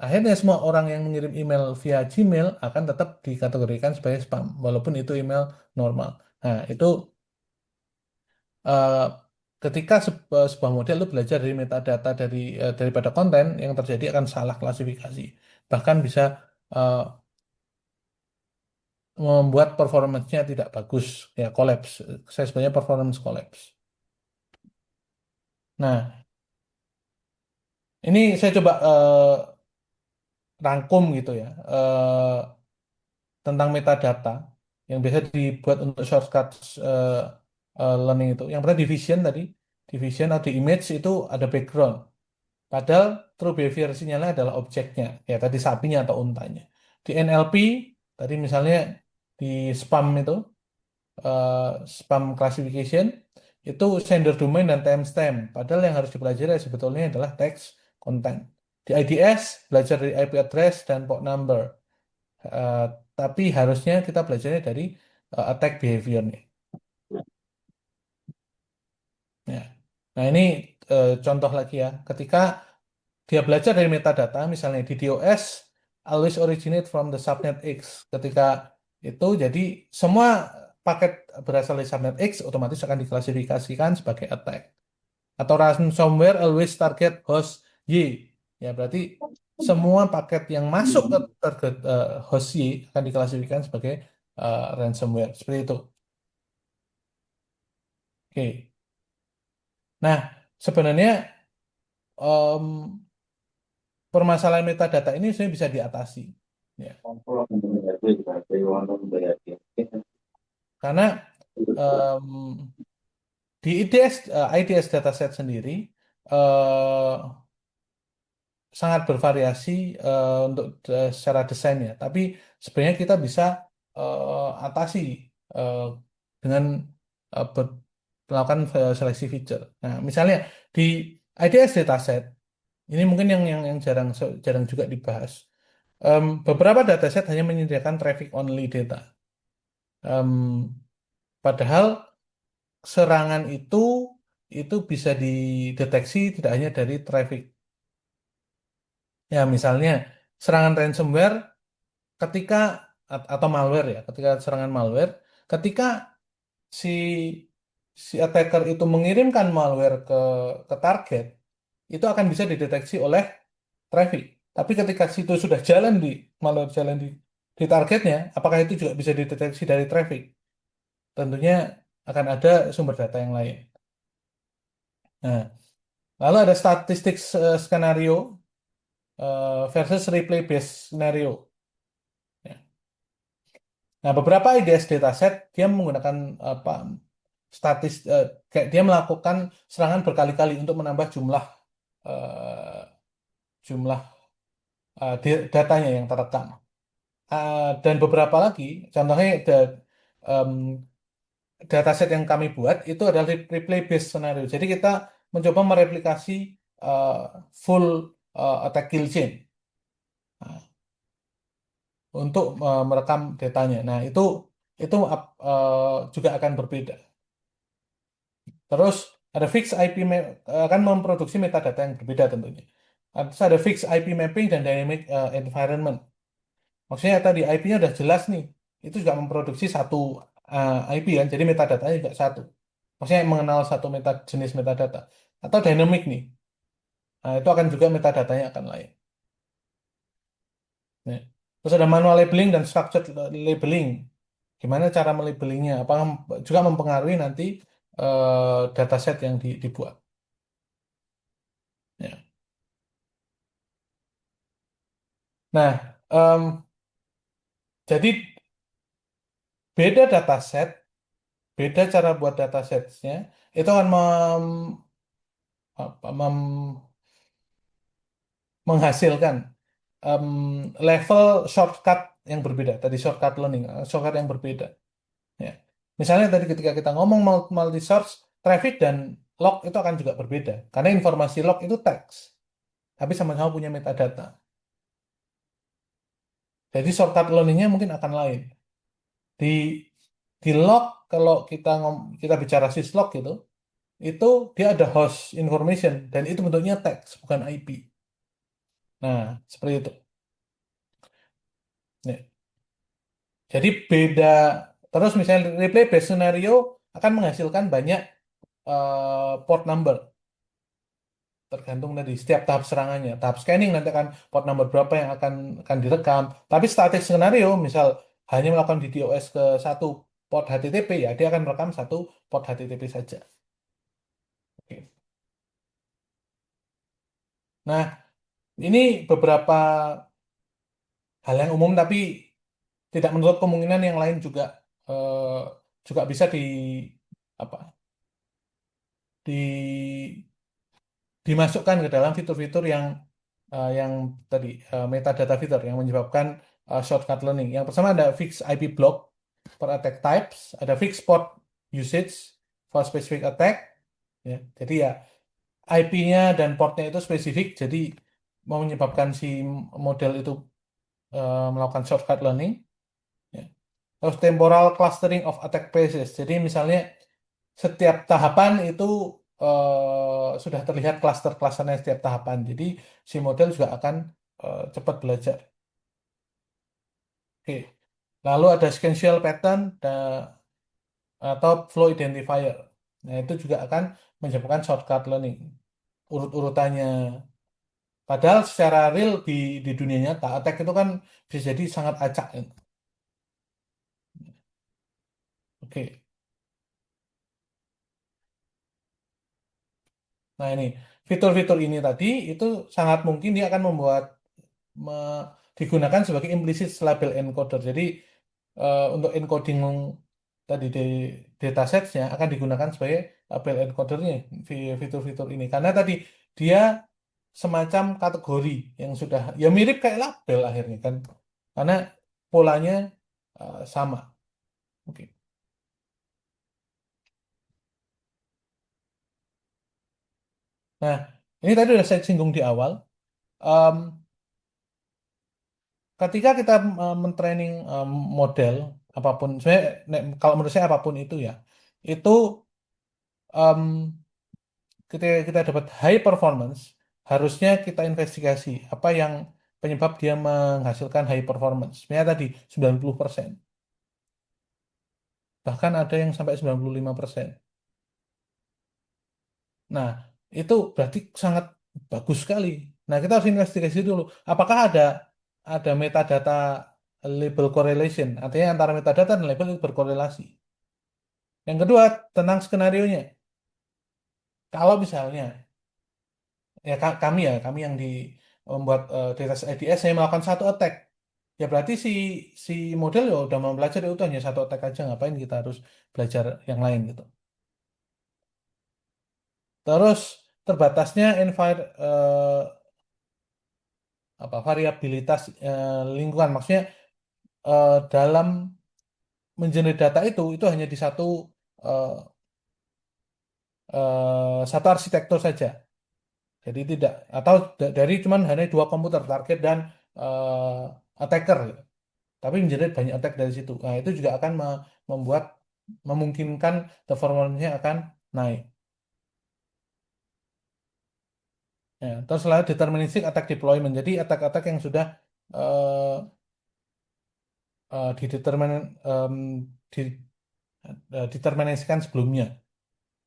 akhirnya semua orang yang mengirim email via Gmail akan tetap dikategorikan sebagai spam, walaupun itu email normal. Nah, itu eh, ketika sebuah model itu belajar dari metadata daripada konten yang terjadi akan salah klasifikasi bahkan bisa eh, membuat performance-nya tidak bagus ya collapse saya sebenarnya performance collapse. Nah ini saya coba rangkum gitu ya tentang metadata yang biasa dibuat untuk shortcut eh, learning itu yang pertama division tadi division atau di image itu ada background. Padahal true behavior sinyalnya adalah objeknya, ya tadi sapinya atau untanya. Di NLP, tadi misalnya di spam itu, eh, spam classification, itu sender domain dan timestamp. Padahal yang harus dipelajari sebetulnya adalah text content. Di IDS, belajar dari IP address dan port number. Eh, tapi harusnya kita belajarnya dari attack behavior-nya. Ya. Nah ini contoh lagi ya, ketika dia belajar dari metadata, misalnya di DOS always originate from the subnet X. Ketika itu, jadi semua paket berasal dari subnet X otomatis akan diklasifikasikan sebagai attack. Atau ransomware always target host Y. Ya, berarti semua paket yang masuk ke target host Y akan diklasifikasikan sebagai ransomware. Seperti itu. Oke. Nah, sebenarnya em, permasalahan metadata ini sebenarnya bisa diatasi. Ya. Karena em, di IDS dataset sendiri eh, sangat bervariasi untuk secara desainnya. Tapi sebenarnya kita bisa atasi eh, dengan melakukan seleksi feature. Nah, misalnya di IDS dataset ini mungkin yang jarang jarang juga dibahas. Beberapa dataset hanya menyediakan traffic only data. Padahal serangan itu bisa dideteksi tidak hanya dari traffic. Ya, misalnya serangan ransomware ketika atau malware ya, ketika serangan malware, ketika si si attacker itu mengirimkan malware ke target, itu akan bisa dideteksi oleh traffic. Tapi ketika situ sudah jalan di malware jalan di targetnya, apakah itu juga bisa dideteksi dari traffic? Tentunya akan ada sumber data yang lain. Nah, lalu ada statistik skenario versus replay based scenario. Ya. Nah, beberapa IDS dataset dia menggunakan apa kayak dia melakukan serangan berkali-kali untuk menambah jumlah eh, jumlah datanya yang terekam. Dan beberapa lagi, contohnya em, dataset yang kami buat itu adalah replay based scenario. Jadi kita mencoba mereplikasi eh, full attack kill chain. Nah, untuk merekam datanya. Nah, itu juga akan berbeda. Terus ada fixed IP akan memproduksi metadata yang berbeda tentunya. Terus ada fixed IP mapping dan dynamic environment. Maksudnya tadi IP-nya udah jelas nih. Itu juga memproduksi satu IP kan, jadi metadatanya juga satu. Maksudnya mengenal satu jenis metadata. Atau dynamic nih. Nah, itu akan juga metadatanya akan lain. Nah, terus ada manual labeling dan structured labeling. Gimana cara melabelingnya? Apakah juga mempengaruhi nanti dataset yang dibuat? Ya. Nah, jadi beda dataset, beda cara buat datasetnya, itu akan apa, menghasilkan em, level shortcut yang berbeda. Tadi shortcut learning, shortcut yang berbeda. Ya. Misalnya tadi ketika kita ngomong multi source, traffic dan log itu akan juga berbeda. Karena informasi log itu teks, tapi sama-sama punya metadata. Jadi shortcut learningnya mungkin akan lain. Di di log kalau kita bicara syslog gitu, itu dia ada host information dan itu bentuknya teks bukan IP. Nah, seperti itu. Nih. Jadi beda. Terus misalnya replay based scenario akan menghasilkan banyak port number tergantung dari setiap tahap serangannya. Tahap scanning nanti akan port number berapa yang akan direkam. Tapi static skenario misal hanya melakukan DDoS ke satu port HTTP ya dia akan merekam satu port HTTP saja. Oke. Nah, ini beberapa hal yang umum tapi tidak menutup kemungkinan yang lain juga bisa apa di dimasukkan ke dalam fitur-fitur yang tadi metadata fitur yang menyebabkan shortcut learning. Yang pertama ada fixed IP block for attack types, ada fixed port usage for specific attack. Ya, jadi ya IP-nya dan portnya itu spesifik, jadi mau menyebabkan si model itu melakukan shortcut learning. Ya. Terus temporal clustering of attack phases. Jadi misalnya setiap tahapan itu sudah terlihat klaster-klasternya setiap tahapan. Jadi si model juga akan cepat belajar. Oke. Lalu ada sequential pattern atau flow identifier. Nah, itu juga akan menyebabkan shortcut learning. Urut-urutannya. Padahal secara real di dunia nyata, attack itu kan bisa jadi sangat acak. Oke. Nah, ini fitur-fitur ini tadi itu sangat mungkin dia akan digunakan sebagai implicit label encoder. Jadi untuk encoding tadi di datasetsnya akan digunakan sebagai label encodernya fitur-fitur ini. Karena tadi dia semacam kategori yang sudah ya mirip kayak label akhirnya kan. Karena polanya sama. Oke. Nah, ini tadi udah saya singgung di awal. Em, Ketika kita mentraining model apapun, sebenarnya kalau menurut saya apapun itu ya, itu em, ketika kita dapat high performance, harusnya kita investigasi apa yang penyebab dia menghasilkan high performance. Sebenarnya tadi 90%, bahkan ada yang sampai 95%. Nah, itu berarti sangat bagus sekali. Nah, kita harus investigasi dulu. Apakah ada metadata label correlation, artinya antara metadata dan label itu berkorelasi. Yang kedua, tentang skenarionya. Kalau misalnya, ya kami yang di membuat data IDS, saya melakukan satu attack. Ya berarti si model ya udah mau belajar ya udah hanya satu attack aja, ngapain kita harus belajar yang lain gitu. Terus terbatasnya variabilitas lingkungan, maksudnya dalam mengenerate data itu hanya di eh, satu arsitektur saja. Jadi tidak atau dari cuman hanya dua komputer target dan attacker gitu. Tapi menjadi banyak attack dari situ. Nah, itu juga akan membuat memungkinkan performanya akan naik. Ya, terus selain deterministic attack deployment. Jadi attack-attack yang sudah uh, didetermin di, determinasikan sebelumnya.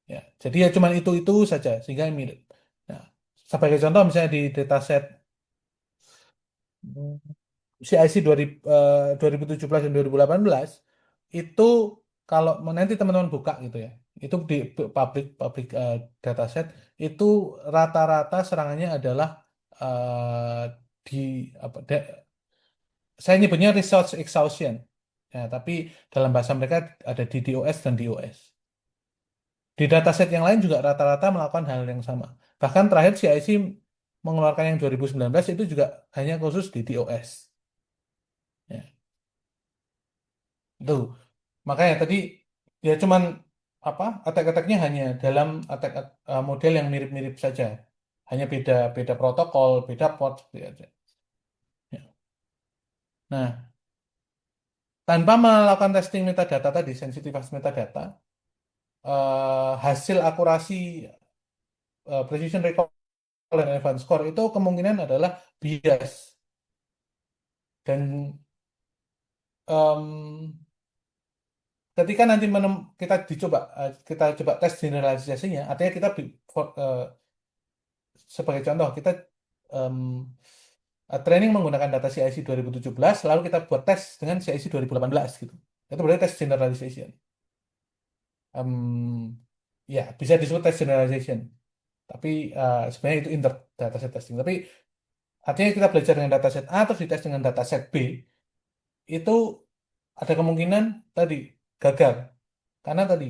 Ya, jadi ya cuman itu saja sehingga mirip. Nah, sebagai contoh misalnya di dataset CIC 2017 dan 2018 itu kalau nanti teman-teman buka gitu ya, itu di public dataset itu rata-rata serangannya adalah eh, di apa saya nyebutnya resource exhaustion ya, tapi dalam bahasa mereka ada di DOS dan DOS. Di dataset yang lain juga rata-rata melakukan hal yang sama. Bahkan terakhir CIC mengeluarkan yang 2019 itu juga hanya khusus di DOS. Ya, itu. Makanya tadi ya cuman apa attack-attacknya hanya dalam attack model yang mirip-mirip saja. Hanya beda beda protokol, beda port seperti aja. Ya. Nah, tanpa melakukan testing metadata tadi, sensitivitas metadata, hasil akurasi precision recall dan advanced score itu kemungkinan adalah bias. Dan em, ketika nanti kita coba tes generalisasinya, artinya kita sebagai contoh kita em, training menggunakan data CIC 2017, lalu kita buat tes dengan CIC 2018 gitu. Itu berarti tes generalization. Em, ya bisa disebut tes generalization. Tapi sebenarnya itu inter dataset testing. Tapi artinya kita belajar dengan dataset A terus dites dengan dataset B, itu ada kemungkinan tadi gagal. Karena tadi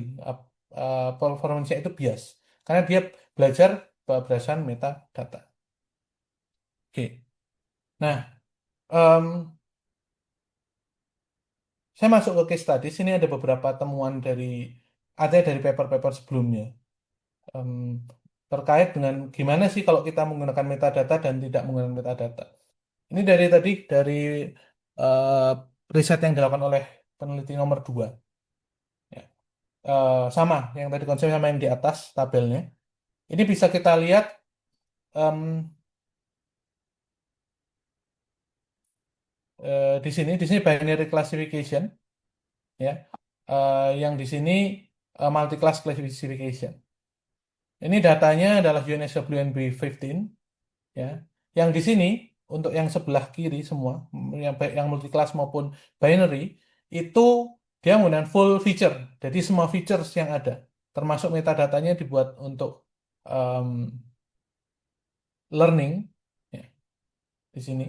performance itu bias. Karena dia belajar berdasarkan metadata. Oke. Nah, em, saya masuk ke case study. Sini ada beberapa temuan dari paper-paper sebelumnya. Em, Terkait dengan gimana sih kalau kita menggunakan metadata dan tidak menggunakan metadata. Ini dari eh, riset yang dilakukan oleh peneliti nomor 2. Ya. Sama, yang tadi konsep sama yang di atas tabelnya. Ini bisa kita lihat em, di sini binary classification, ya. Yang di sini multi-class classification. Ini datanya adalah UNSWNB15, ya. Yang di sini untuk yang sebelah kiri semua, yang baik yang multi-class maupun binary, itu dia menggunakan full feature. Jadi semua features yang ada, termasuk metadatanya dibuat untuk em, learning, ya, di sini.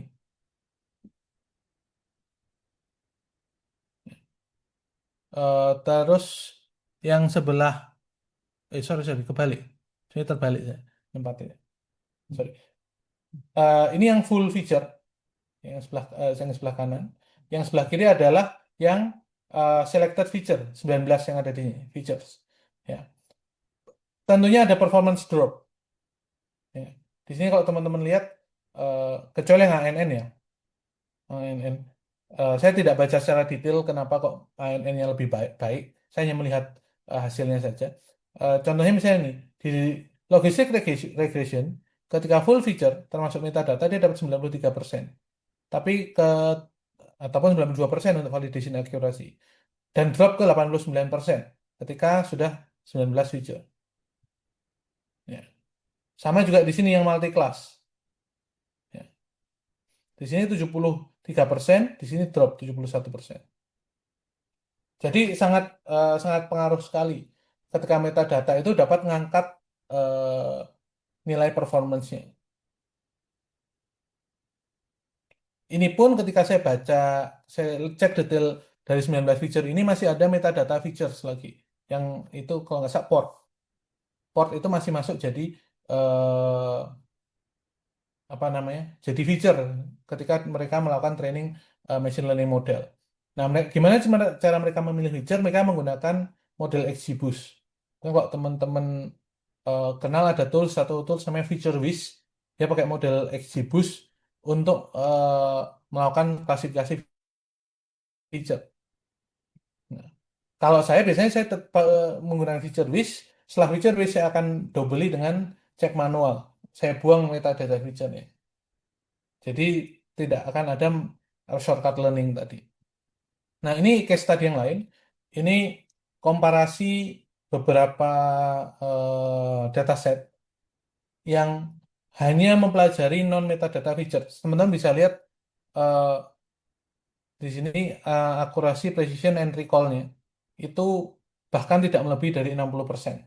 Terus yang sebelah, sorry, kebalik. Ini terbalik ya, tempatnya. Sorry. Ini yang full feature, yang sebelah kanan. Yang sebelah kiri adalah yang selected feature, 19 yang ada di sini, features. Ya. Tentunya ada performance drop. Ya. Di sini kalau teman-teman lihat, kecuali yang ANN ya, ANN. Saya tidak baca secara detail kenapa kok ANN-nya lebih baik. Saya hanya melihat hasilnya saja. Contohnya misalnya nih, di logistic regression, ketika full feature, termasuk metadata, dia dapat 93%. Tapi ataupun 92% untuk validation accuracy. Dan drop ke 89% ketika sudah 19 feature. Ya. Sama juga di sini yang multi class. Ya. Di sini 73%, di sini drop 71%. Jadi sangat pengaruh sekali ketika metadata itu dapat mengangkat nilai performance-nya. Ini pun ketika saya baca, saya cek detail dari 19 feature ini masih ada metadata features lagi. Yang itu kalau nggak salah port. Port itu masih masuk jadi eh, apa namanya? Jadi feature ketika mereka melakukan training machine learning model. Nah, gimana cara mereka memilih feature? Mereka menggunakan model XGBoost. Nah, kalau teman-teman kenal ada satu tools namanya Feature Wish. Dia pakai model XGBoost untuk melakukan klasifikasi feature. Nah, kalau saya biasanya saya menggunakan Feature Wish. Setelah Feature Wish saya akan double dengan cek manual. Saya buang metadata feature-nya. Jadi tidak akan ada shortcut learning tadi. Nah, ini case study yang lain. Ini komparasi beberapa dataset yang hanya mempelajari non-metadata features. Teman-teman bisa lihat eh, di sini akurasi, precision, and recall-nya itu bahkan tidak melebihi dari 60%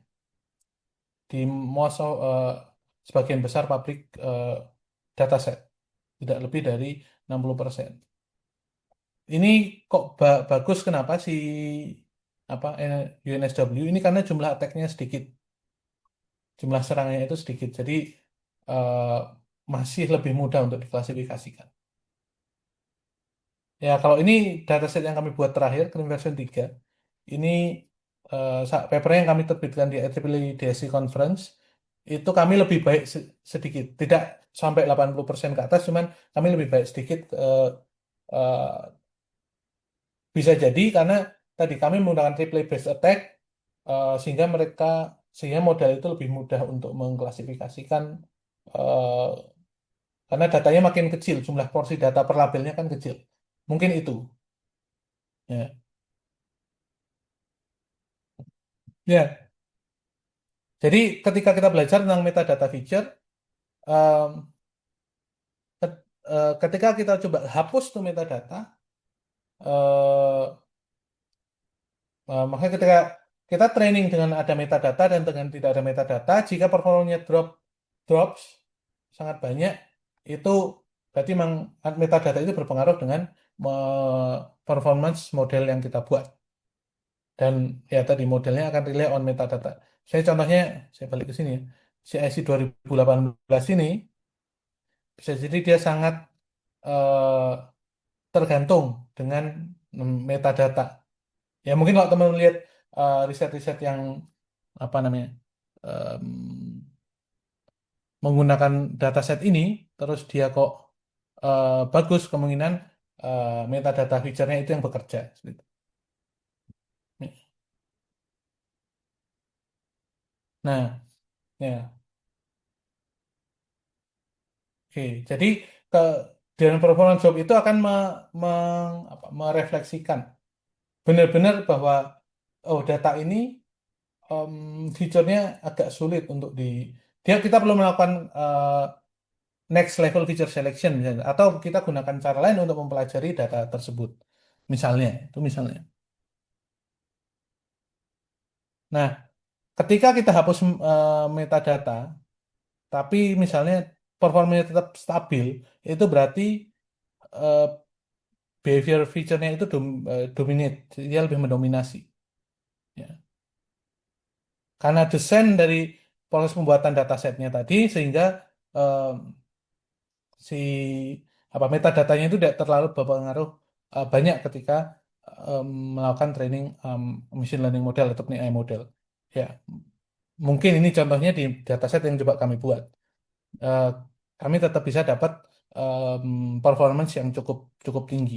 di sebagian besar pabrik dataset. Tidak lebih dari 60%. Ini kok bagus kenapa si UNSW ini karena jumlah attack-nya sedikit. Jumlah serangannya itu sedikit. Jadi eh, masih lebih mudah untuk diklasifikasikan. Ya, kalau ini dataset yang kami buat terakhir, Krim version 3, ini paper yang kami terbitkan di IEEE DSC Conference, itu kami lebih baik sedikit. Tidak sampai 80% ke atas, cuman kami lebih baik sedikit. Eh, Bisa jadi karena tadi kami menggunakan replay based attack, sehingga model itu lebih mudah untuk mengklasifikasikan, eh, karena datanya makin kecil, jumlah porsi data per labelnya kan kecil. Mungkin itu. Ya. Ya. Jadi ketika kita belajar tentang metadata feature, em, ketika kita coba hapus tuh metadata, eh, makanya ketika kita training dengan ada metadata dan dengan tidak ada metadata, jika performanya drops sangat banyak, itu berarti memang metadata itu berpengaruh dengan performance model yang kita buat. Dan ya tadi modelnya akan rely on metadata. Saya balik ke sini ya. CIC 2018 ini bisa jadi dia sangat eh, tergantung dengan metadata. Ya mungkin kalau teman lihat riset-riset yang apa namanya em, menggunakan dataset ini, terus dia kok bagus, kemungkinan metadata feature-nya itu yang bekerja. Seperti itu. Nah, ya. Oke, jadi ke dan performance job itu akan merefleksikan benar-benar bahwa oh data ini em, fiturnya agak sulit untuk kita perlu melakukan next level feature selection misalnya, atau kita gunakan cara lain untuk mempelajari data tersebut. Misalnya, itu misalnya. Nah, ketika kita hapus metadata, tapi misalnya performanya tetap stabil, itu berarti eh, behavior feature-nya itu dominate, dia lebih mendominasi. Ya. Karena desain dari proses pembuatan datasetnya tadi, sehingga eh, si metadatanya itu tidak terlalu berpengaruh banyak ketika melakukan training machine learning model atau AI model. Ya, mungkin ini contohnya di dataset yang coba kami buat. Eh, Kami tetap bisa dapat performance yang cukup cukup tinggi.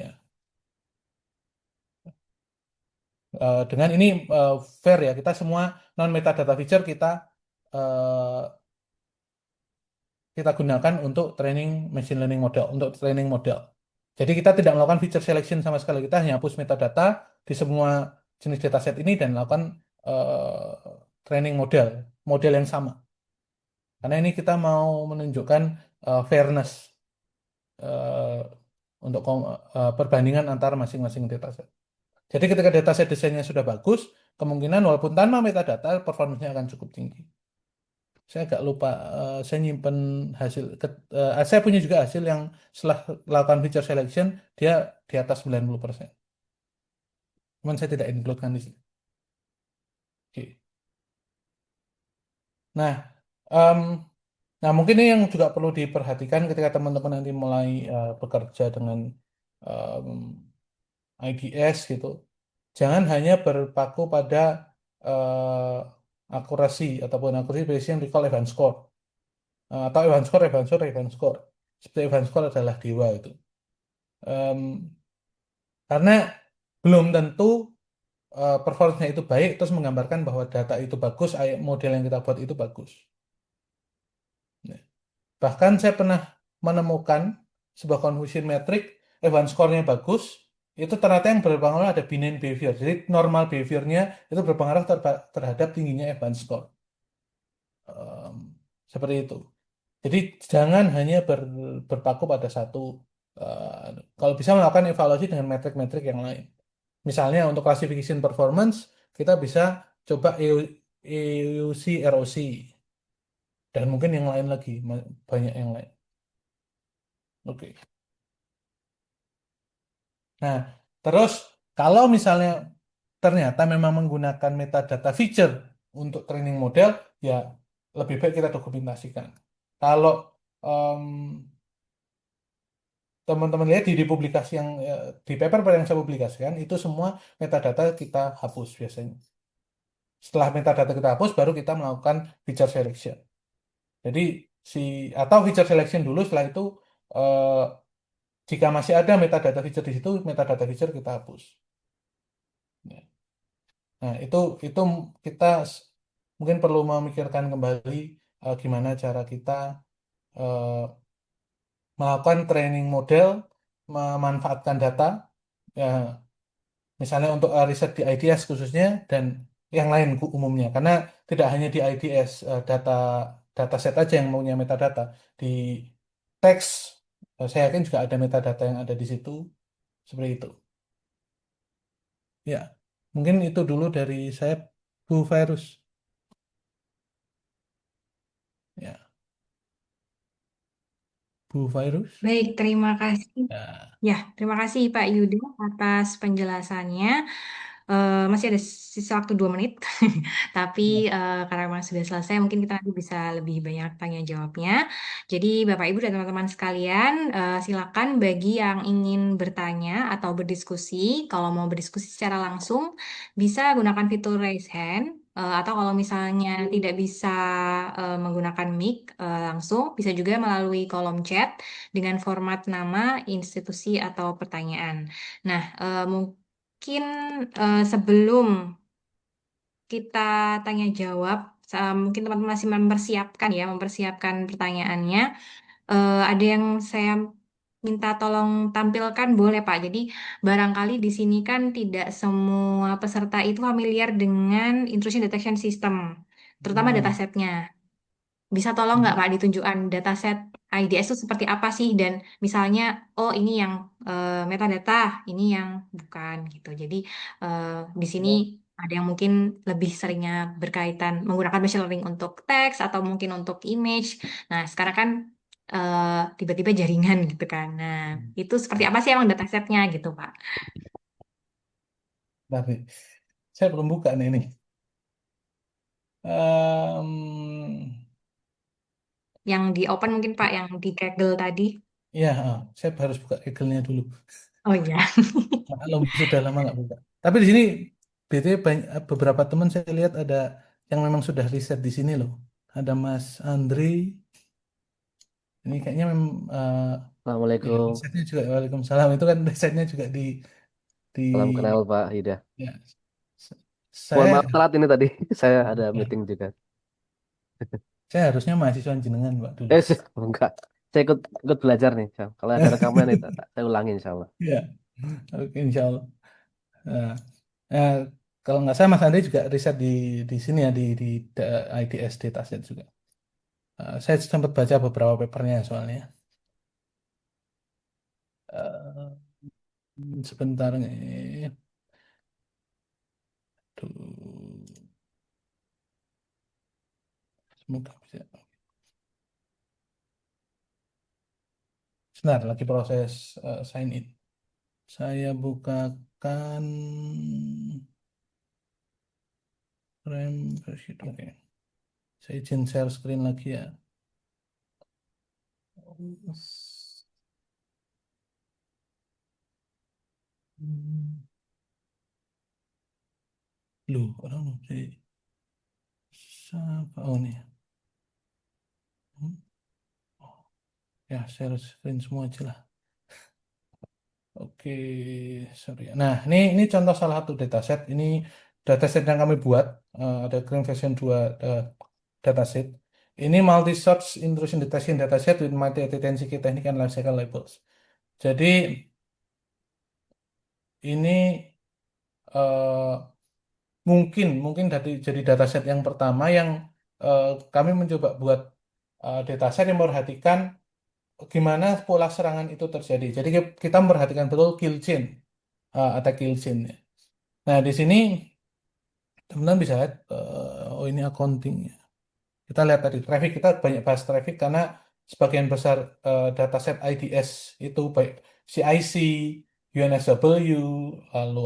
Ya, dengan ini fair ya, kita semua non metadata feature eh, kita gunakan untuk training machine learning model, untuk training model. Jadi kita tidak melakukan feature selection sama sekali, kita hanya hapus metadata di semua jenis dataset ini dan melakukan training model, model yang sama. Karena ini kita mau menunjukkan fairness eh, untuk perbandingan antara masing-masing dataset. Jadi ketika dataset desainnya sudah bagus, kemungkinan walaupun tanpa metadata, performanya akan cukup tinggi. Saya agak lupa, saya nyimpen hasil. Saya punya juga hasil yang setelah lakukan feature selection, dia di atas 90%. Cuman saya tidak include-kan di sini. Oke. Nah, em, nah mungkin ini yang juga perlu diperhatikan ketika teman-teman nanti mulai bekerja dengan em, IDS gitu. Jangan hanya berpaku pada akurasi ataupun akurasi based yang recall event score. Atau event score, event score, event score. Seperti event score adalah dewa itu. Em, karena belum tentu performance-nya itu baik, terus menggambarkan bahwa data itu bagus, model yang kita buat itu bagus. Nah, bahkan saya pernah menemukan sebuah confusion metric, event score-nya bagus, itu ternyata yang berpengaruh ada benign behavior. Jadi normal behavior-nya itu berpengaruh terhadap tingginya event score. Em, Seperti itu. Jadi jangan hanya berpaku pada satu, kalau bisa melakukan evaluasi dengan metrik-metrik yang lain. Misalnya untuk classification performance, kita bisa coba EUC, ROC, dan mungkin yang lain lagi, banyak yang lain. Oke. Nah, terus kalau misalnya ternyata memang menggunakan metadata feature untuk training model, ya lebih baik kita dokumentasikan. Kalau em, teman-teman lihat di publikasi yang di paper yang saya publikasikan, itu semua metadata kita hapus biasanya. Setelah metadata kita hapus, baru kita melakukan feature selection. Jadi atau feature selection dulu, setelah itu eh, jika masih ada metadata feature di situ, metadata feature kita hapus. Ya. Nah, itu kita mungkin perlu memikirkan kembali gimana cara kita eh, melakukan training model, memanfaatkan data, ya, misalnya untuk riset di IDS khususnya dan yang lain umumnya. Karena tidak hanya di IDS dataset aja yang punya metadata. Di teks saya yakin juga ada metadata yang ada di situ seperti itu. Ya, mungkin itu dulu dari saya, Bu Virus. Ya, Bu Virus. Baik, terima kasih. Ya, Ya, terima kasih Pak Yuda atas penjelasannya. Masih ada sisa waktu 2 menit, tapi ya. karena memang sudah selesai, mungkin kita nanti bisa lebih banyak tanya jawabnya. Jadi Bapak Ibu dan teman-teman sekalian, silakan bagi yang ingin bertanya atau berdiskusi, kalau mau berdiskusi secara langsung, bisa gunakan fitur raise hand. Atau kalau misalnya tidak bisa menggunakan mic langsung, bisa juga melalui kolom chat dengan format nama, institusi, atau pertanyaan. Nah, mungkin sebelum kita tanya jawab mungkin teman-teman masih mempersiapkan pertanyaannya. Ada yang saya minta tolong tampilkan, boleh Pak. Jadi barangkali di sini kan tidak semua peserta itu familiar dengan intrusion detection system, terutama Hmm. datasetnya. Bisa tolong nggak Pak ditunjukkan dataset IDS itu seperti apa sih? Dan misalnya, oh ini yang metadata, ini yang bukan gitu. Jadi di sini Oh, ada yang mungkin lebih seringnya berkaitan menggunakan machine learning untuk teks atau mungkin untuk image. Nah, sekarang kan tiba-tiba jaringan gitu kan. Nah, itu seperti apa sih emang datasetnya gitu Pak? bentar nih. Saya belum buka nih ini. Em, Yang di open mungkin Pak, yang di Kaggle tadi. ya, saya harus buka Google-nya dulu. Oh iya. Maklum sudah lama nggak buka. Tapi di sini BTW banyak, beberapa teman saya lihat ada yang memang sudah riset di sini loh. Ada Mas Andri. Ini kayaknya memang ya, Assalamualaikum. risetnya juga Waalaikumsalam itu kan risetnya juga di Salam kenal Pak Hida. ya, s- Mohon saya maaf telat ini tadi. Saya ada meeting juga. saya harusnya mahasiswa jenengan Pak dulu. Enggak. Saya ikut belajar nih. Syal. Kalau ada rekaman itu saya ulangi insya Allah. Ya, oke insya Allah. Nah, eh, kalau nggak salah Mas Andri juga riset di sini ya di IDS dataset juga. Saya sempat baca beberapa papernya soalnya. Eh, sebentar nih. Tuh, semoga bisa. Sebentar, lagi proses sign in. Saya bukakan frame versi. Oke. Saya izin share screen lagi ya. Hmm. Loh, orang sih. Siapa? Oh nih. Hmm. Oh, ya, share screen semua aja lah. Oke, sorry. Nah, ini contoh salah satu dataset. Ini dataset yang kami buat. Ada Green Version 2 dataset. Ini multi-source intrusion detection dataset with multi-entity key technique and lifecycle labels. Jadi ini eh, mungkin jadi dataset yang pertama yang eh, kami mencoba buat dataset yang memperhatikan gimana pola serangan itu terjadi. Jadi kita memperhatikan betul kill chain, attack kill chain. Nah, di sini teman-teman bisa lihat, oh ini accounting. Kita lihat tadi traffic, kita banyak bahas traffic karena sebagian besar dataset IDS itu baik CIC, UNSW, lalu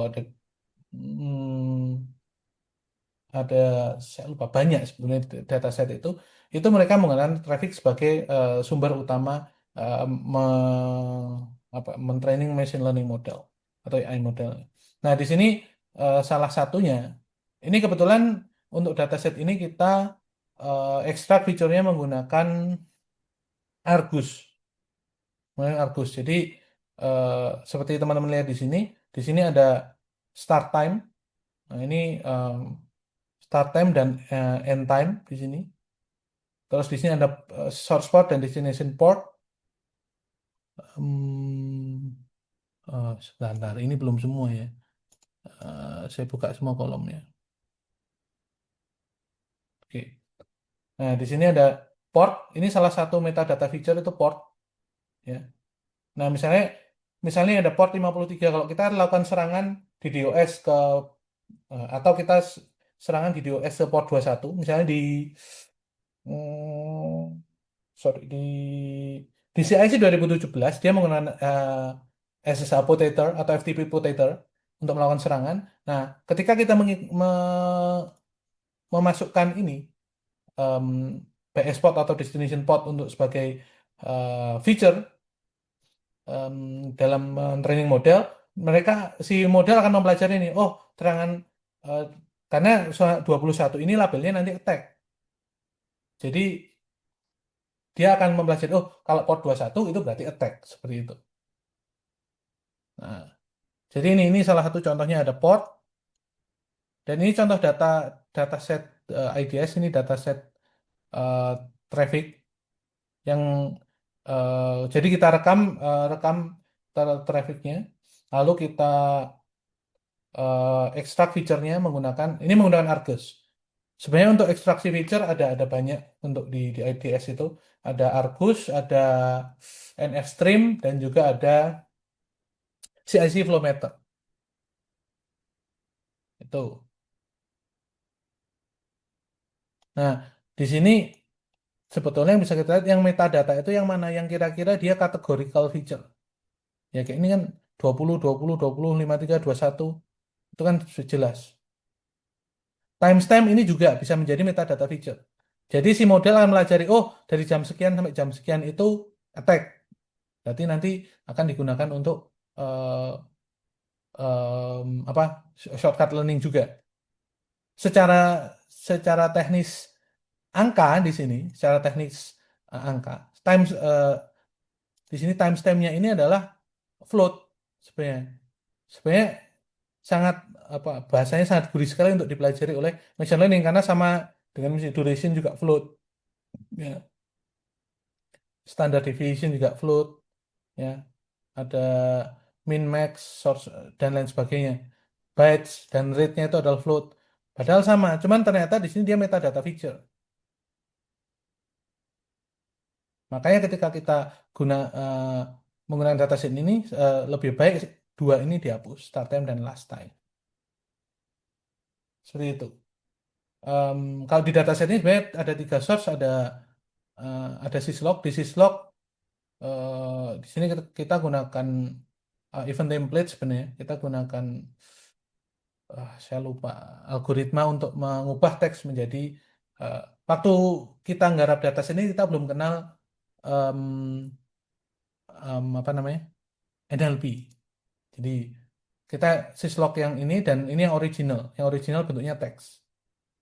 hmm, ada saya lupa banyak sebenarnya dataset itu mereka menggunakan traffic sebagai sumber utama eh, mentraining machine learning model atau AI model. Nah, di sini salah satunya ini kebetulan untuk dataset ini kita ekstrak fiturnya menggunakan Argus. Menggunakan Argus. Jadi seperti teman-teman lihat di sini ada start time. Nah, ini start time dan end time di sini. Terus di sini ada source port dan destination port. Hmm, sebentar, ini belum semua ya. Saya buka semua kolomnya. Oke. Nah, di sini ada port. Ini salah satu metadata feature itu port. Ya. Nah, misalnya ada port 53. Kalau kita lakukan serangan di DOS atau kita serangan di DOS ke port 21, misalnya hmm, sorry di CIC 2017 dia menggunakan SSH potator atau FTP potator untuk melakukan serangan. Nah, ketika kita memasukkan ini em, PS port atau destination port untuk sebagai feature em, dalam training model, si model akan mempelajari ini. Oh, serangan eh, karena 21 ini labelnya nanti attack. Jadi dia akan mempelajari, oh kalau port 21 itu berarti attack, seperti itu. Nah, jadi ini salah satu contohnya ada port, dan ini contoh dataset IDS ini dataset eh, traffic yang jadi kita rekam trafficnya, lalu kita ekstrak feature-nya menggunakan Argus. Sebenarnya untuk ekstraksi feature ada banyak untuk di IDS itu. Ada Argus, ada NFStream, dan juga ada CIC Flowmeter. Itu. Nah, di sini sebetulnya yang bisa kita lihat yang metadata itu yang mana yang kira-kira dia categorical feature. Ya kayak ini kan 20, 20, 20, 53, 21. Itu kan sudah jelas. Timestamp ini juga bisa menjadi metadata feature. Jadi si model akan melajari, oh dari jam sekian sampai jam sekian itu attack. Berarti nanti akan digunakan untuk eh, apa shortcut learning juga. Secara secara teknis angka di sini, secara teknis angka, di sini timestampnya ini adalah float sebenarnya. Sebenarnya sangat bahasanya sangat gurih sekali untuk dipelajari oleh machine learning karena sama dengan duration juga float, ya. Standard deviation juga float, ya. Ada min max source dan lain sebagainya. Bytes dan rate-nya itu adalah float. Padahal sama, cuman ternyata di sini dia metadata feature. Makanya ketika kita menggunakan dataset ini lebih baik dua ini dihapus, start time dan last time. Seperti itu. Kalau di dataset ini sebenarnya ada 3 source, ada syslog. Di syslog di sini kita gunakan event template sebenarnya. Kita gunakan saya lupa algoritma untuk mengubah teks menjadi waktu kita nggarap dataset ini kita belum kenal em, apa namanya NLP. Jadi kita syslog yang ini dan ini yang original. Yang original bentuknya teks.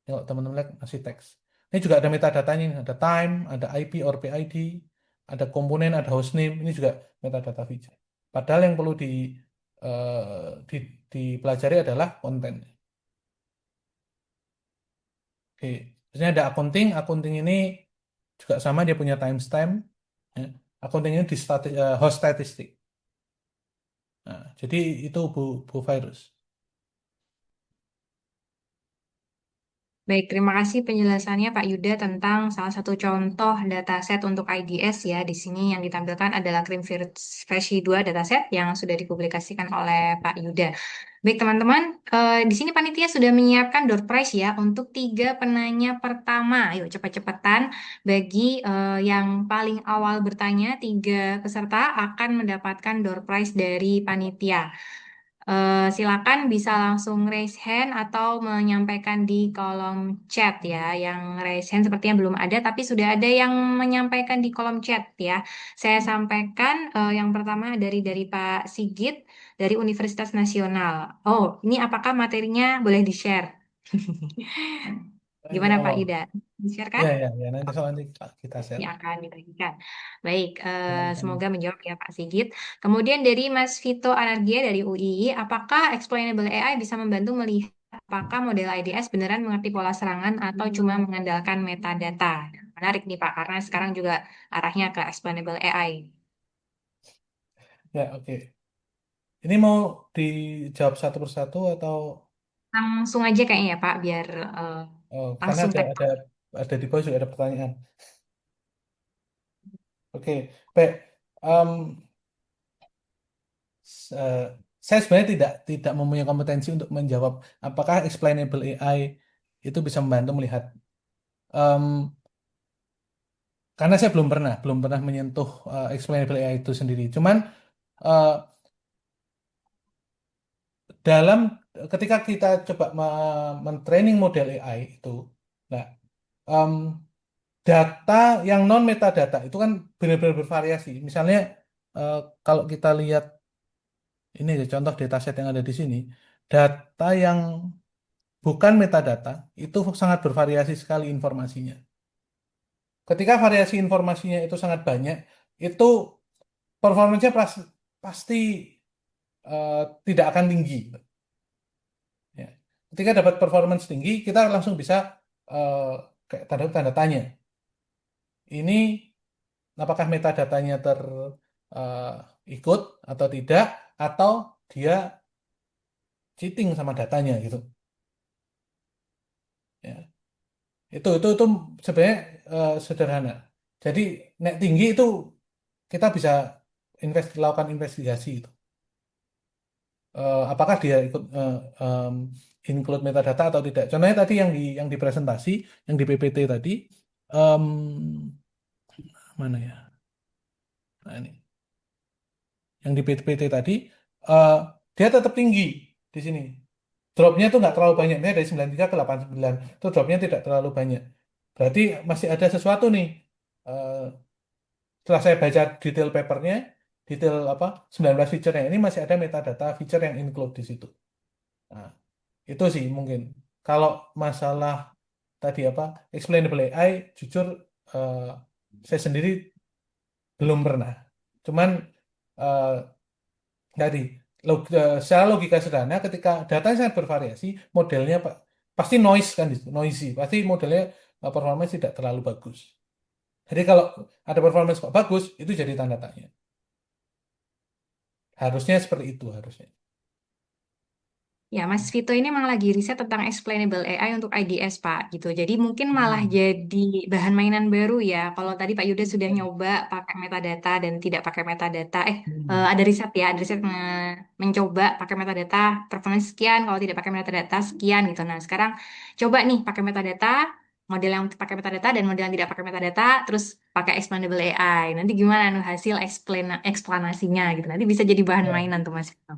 Kalau teman-teman lihat masih teks. Ini juga ada metadatanya, ada time, ada IP or PID, ada komponen, ada hostname. Ini juga metadata feature. Padahal yang perlu dipelajari adalah konten. Oke, terusnya ada accounting. Accounting ini juga sama, dia punya timestamp. Ya. Accounting ini di host statistik. Nah, jadi itu Bu Virus. Baik, terima kasih penjelasannya Pak Yuda tentang salah satu contoh dataset untuk IDS ya. Di sini yang ditampilkan adalah Cream versi 2 dataset yang sudah dipublikasikan oleh Pak Yuda. Baik teman-teman, di sini panitia sudah menyiapkan door prize ya untuk 3 penanya pertama. Ayo cepat-cepatan bagi yang paling awal bertanya, 3 peserta akan mendapatkan door prize dari panitia. Silakan bisa langsung raise hand atau menyampaikan di kolom chat ya. Yang raise hand sepertinya belum ada, tapi sudah ada yang menyampaikan di kolom chat ya. Saya sampaikan yang pertama dari Pak Sigit dari Universitas Nasional. Oh, ini apakah materinya boleh di-share? Gimana Pak Oh, Yuda? Di-share kan? ya. Nanti kita share. Ini akan dibagikan. Baik, Teman-teman. semoga menjawab ya Pak Sigit. Kemudian dari Mas Vito Anargia dari UI, apakah explainable AI bisa membantu melihat apakah model IDS beneran mengerti pola serangan atau cuma mengandalkan metadata? Menarik nih Pak, karena sekarang juga arahnya ke explainable AI. Ya, oke. Ini mau dijawab satu persatu atau Langsung aja kayaknya ya Pak, biar karena langsung tag. ada di bawah juga ada pertanyaan. Oke, baik. Em, eh, saya sebenarnya tidak mempunyai kompetensi untuk menjawab apakah explainable AI itu bisa membantu melihat. Em, karena saya belum pernah menyentuh explainable AI itu sendiri. Cuman eh, dalam ketika kita coba men-training model AI itu, nah em, data yang non metadata itu kan benar-benar bervariasi. Misalnya kalau kita lihat ini aja contoh dataset yang ada di sini, data yang bukan metadata itu sangat bervariasi sekali informasinya. Ketika variasi informasinya itu sangat banyak, itu performanya pasti tidak akan tinggi. Ya. Ketika dapat performance tinggi, kita langsung bisa eh, kayak tanda tanya. Ini apakah metadatanya ikut atau tidak, atau dia cheating sama datanya gitu. Ya. Itu sebenarnya sederhana. Jadi nek tinggi itu kita bisa lakukan investigasi itu. Apakah dia ikut include metadata atau tidak. Contohnya tadi yang di presentasi, yang di PPT tadi, em, mana ya? Nah, ini yang di PPT tadi, eh, dia tetap tinggi di sini. Dropnya tuh nggak terlalu banyak, dia dari 93 ke 89. Itu dropnya tidak terlalu banyak. Berarti masih ada sesuatu nih. Eh, Setelah saya baca detail papernya, detail apa 19 feature-nya ini masih ada metadata feature yang include di situ. Nah, itu sih mungkin. Kalau masalah tadi apa explainable AI, jujur eh, saya sendiri belum pernah. Cuman eh, tadi secara logika sederhana, ketika data sangat bervariasi, modelnya pasti noise kan, noisy, pasti modelnya performance tidak terlalu bagus. Jadi kalau ada performance kok bagus, itu jadi tanda tanya. Harusnya seperti itu harusnya. Ya, Mas Vito ini memang lagi riset tentang explainable AI untuk IDS, Pak, gitu. Jadi mungkin malah Hmm. jadi bahan mainan baru ya. Kalau tadi Pak Yuda sudah nyoba pakai metadata dan tidak pakai metadata, Hmm. ada riset ya, ada riset mencoba pakai metadata performance sekian, kalau tidak pakai metadata sekian gitu. Nah, sekarang coba nih pakai metadata, model yang pakai metadata dan model yang tidak pakai metadata, terus pakai explainable AI. Nanti gimana nih hasil eksplanasinya gitu. Nanti bisa jadi bahan Ya, mainan tuh Mas Vito.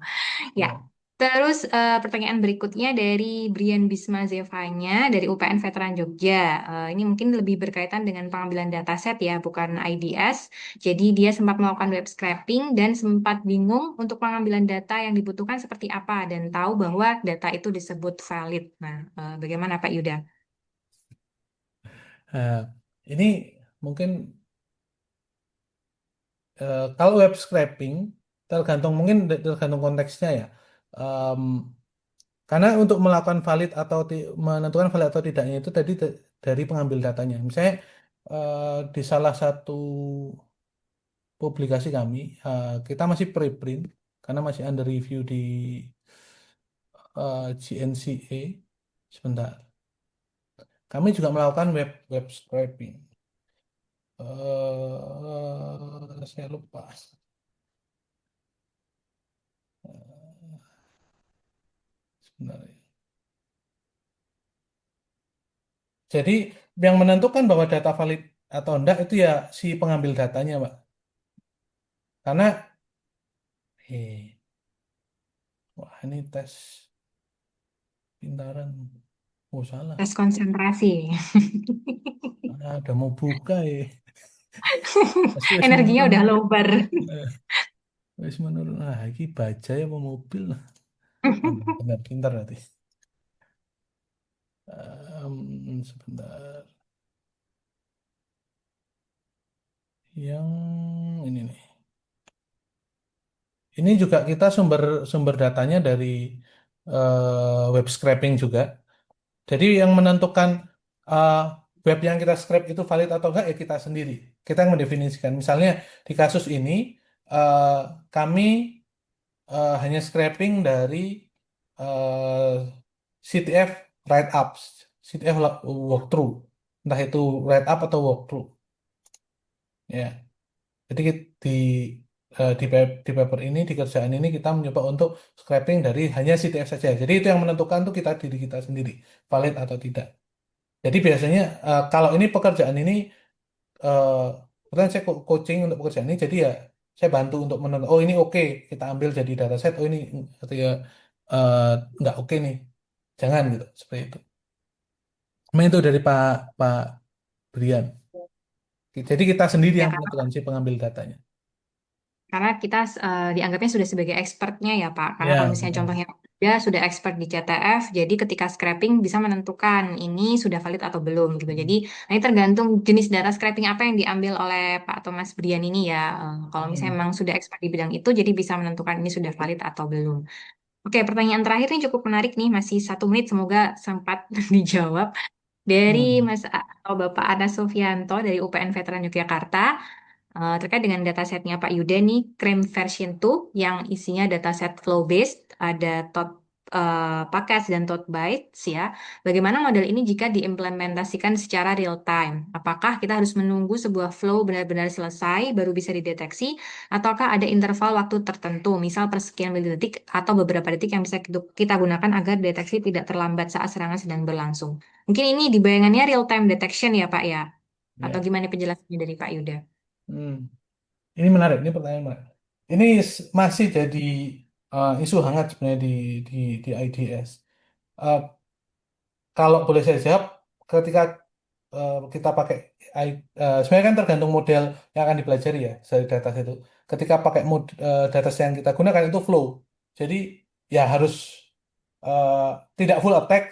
Ya, ya. terus pertanyaan berikutnya dari Brian Bisma Zevanya dari UPN Veteran Jogja. Ini mungkin lebih berkaitan dengan pengambilan dataset ya, bukan IDS. Jadi dia sempat melakukan web scraping dan sempat bingung untuk pengambilan data yang dibutuhkan seperti apa dan tahu bahwa data itu disebut valid. Nah, bagaimana Pak Yuda? Nah, ini mungkin kalau web scraping tergantung konteksnya ya. Em, karena untuk melakukan valid atau menentukan valid atau tidaknya itu tadi dari pengambil datanya. Misalnya di salah satu publikasi kami, kita masih preprint karena masih under review di GNCA. Sebentar. Kami juga melakukan web scraping. Saya lupa. Sebentar ya. Jadi yang menentukan bahwa data valid atau enggak itu ya si pengambil datanya, Pak. Karena wah ini tes pintaran. Oh salah. Tes konsentrasi. Udah mau buka ya. Pasti wis Energinya menurun. udah lobar. Eh, Wis menurun. Ah, ini baja ya apa mobil lah. Benar, pintar nanti. Sebentar. Yang ini nih. Ini juga kita sumber sumber datanya dari web scraping juga. Jadi yang menentukan uh, web yang kita scrape itu valid atau enggak ya kita sendiri. Kita yang mendefinisikan. Misalnya di kasus ini uh, kami hanya scraping dari uh, CTF write ups, CTF walkthrough. Entah itu write up atau walkthrough. Ya. Jadi di paper ini, di kerjaan ini kita mencoba untuk scraping dari hanya CTF saja. Jadi itu yang menentukan tuh diri kita sendiri, valid atau tidak. Jadi biasanya kalau ini pekerjaan ini, eh kebetulan saya coaching untuk pekerjaan ini, jadi ya saya bantu untuk menentukan, oh ini oke, kita ambil jadi dataset, oh ini atau ya eh, nggak oke nih, jangan gitu, seperti itu. Memang itu dari Pak Pak Brian. Jadi kita sendiri Ya, yang menentukan si pengambil datanya. karena kita dianggapnya sudah sebagai expertnya ya Pak. Karena kalau Ya, misalnya betul. contohnya dia sudah expert di CTF, jadi ketika scraping bisa menentukan ini sudah valid atau belum gitu. Jadi nah ini tergantung jenis data scraping apa yang diambil oleh Pak Thomas Brian ini ya. Kalau misalnya Hmm. memang sudah expert di bidang itu, jadi bisa menentukan ini sudah valid atau belum. Oke, pertanyaan terakhir ini cukup menarik nih, masih 1 menit, semoga sempat dijawab. dari Hmm. Mas atau Bapak Anas Sufianto dari UPN Veteran Yogyakarta. Terkait dengan datasetnya Pak Yuda nih, CRIM version 2 yang isinya dataset flow-based, ada tote packets dan tote bytes ya. Bagaimana model ini jika diimplementasikan secara real time? Apakah kita harus menunggu sebuah flow benar-benar selesai baru bisa dideteksi, ataukah ada interval waktu tertentu, misal per sekian milidetik atau beberapa detik yang bisa kita gunakan agar deteksi tidak terlambat saat serangan sedang berlangsung? Mungkin ini di bayangannya real time detection ya Pak ya? Atau Ya. gimana penjelasannya dari Pak Yuda? Hmm. Ini menarik, ini pertanyaan menarik. Ini masih jadi isu hangat sebenarnya di IDS. Eh, Kalau boleh saya jawab, ketika kita pakai sebenarnya kan tergantung model yang akan dipelajari ya dari data itu. Ketika pakai data yang kita gunakan itu flow. Jadi ya harus eh, tidak full attack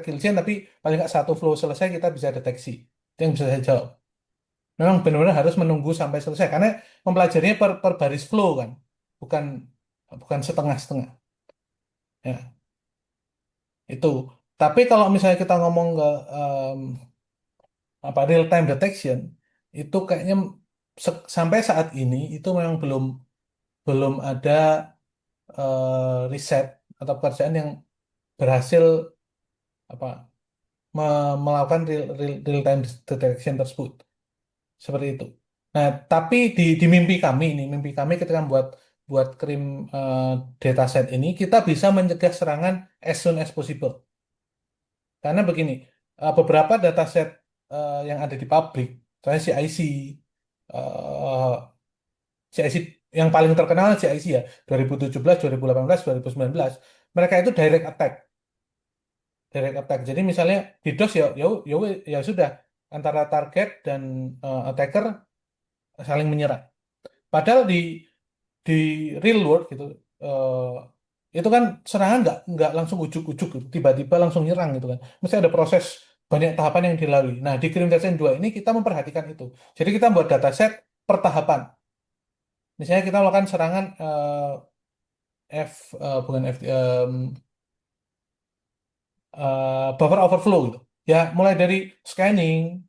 kill chain, tapi paling nggak satu flow selesai kita bisa deteksi. Itu yang bisa saya jawab. Memang benar-benar harus menunggu sampai selesai karena mempelajarinya per baris flow kan, bukan bukan setengah-setengah. Ya, itu. Tapi kalau misalnya kita ngomong ke apa real time detection itu kayaknya sampai saat ini itu memang belum belum ada riset atau pekerjaan yang berhasil apa melakukan real time detection tersebut seperti itu. Nah, tapi di mimpi kami ini, mimpi kami ketika buat buat krim dataset ini kita bisa mencegah serangan as soon as possible. Karena begini, beberapa dataset yang ada di pabrik, misalnya CIC, eh, CIC yang paling terkenal CIC ya, 2017, 2018, 2019, mereka itu direct attack, direct attack. Jadi misalnya DDoS ya sudah antara target dan attacker saling menyerang. Padahal di real world gitu, itu kan serangan nggak langsung ujuk-ujuk gitu, tiba-tiba langsung nyerang gitu kan. Mesti ada proses banyak tahapan yang dilalui. Nah, di Grim Design 2 ini kita memperhatikan itu. Jadi kita buat dataset per tahapan. Misalnya kita melakukan serangan bukan buffer overflow gitu. Ya, mulai dari scanning,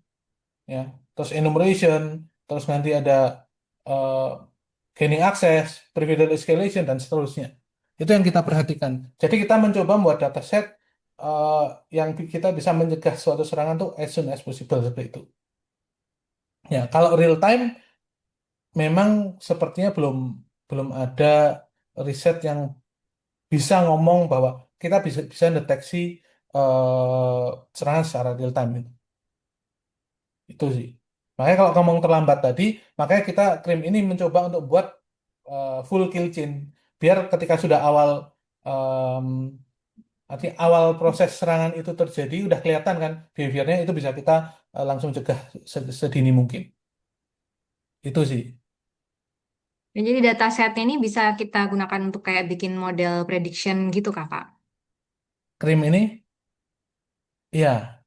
ya, terus enumeration, terus nanti ada eh, gaining access, privilege escalation, dan seterusnya. Itu yang kita perhatikan. Jadi kita mencoba membuat dataset eh, yang kita bisa mencegah suatu serangan tuh as soon as possible seperti itu. Ya, kalau real time memang sepertinya belum belum ada riset yang bisa ngomong bahwa kita bisa deteksi serangan secara real time gitu. Itu sih. Makanya kalau ngomong terlambat tadi, makanya kita krim ini mencoba untuk buat full kill chain. Biar ketika sudah em, artinya awal proses serangan itu terjadi, udah kelihatan kan behaviornya itu bisa kita langsung cegah sedini mungkin. Itu sih. Dan jadi datasetnya ini bisa kita gunakan untuk kayak bikin model prediction gitu Kakak. Krim ini, ya.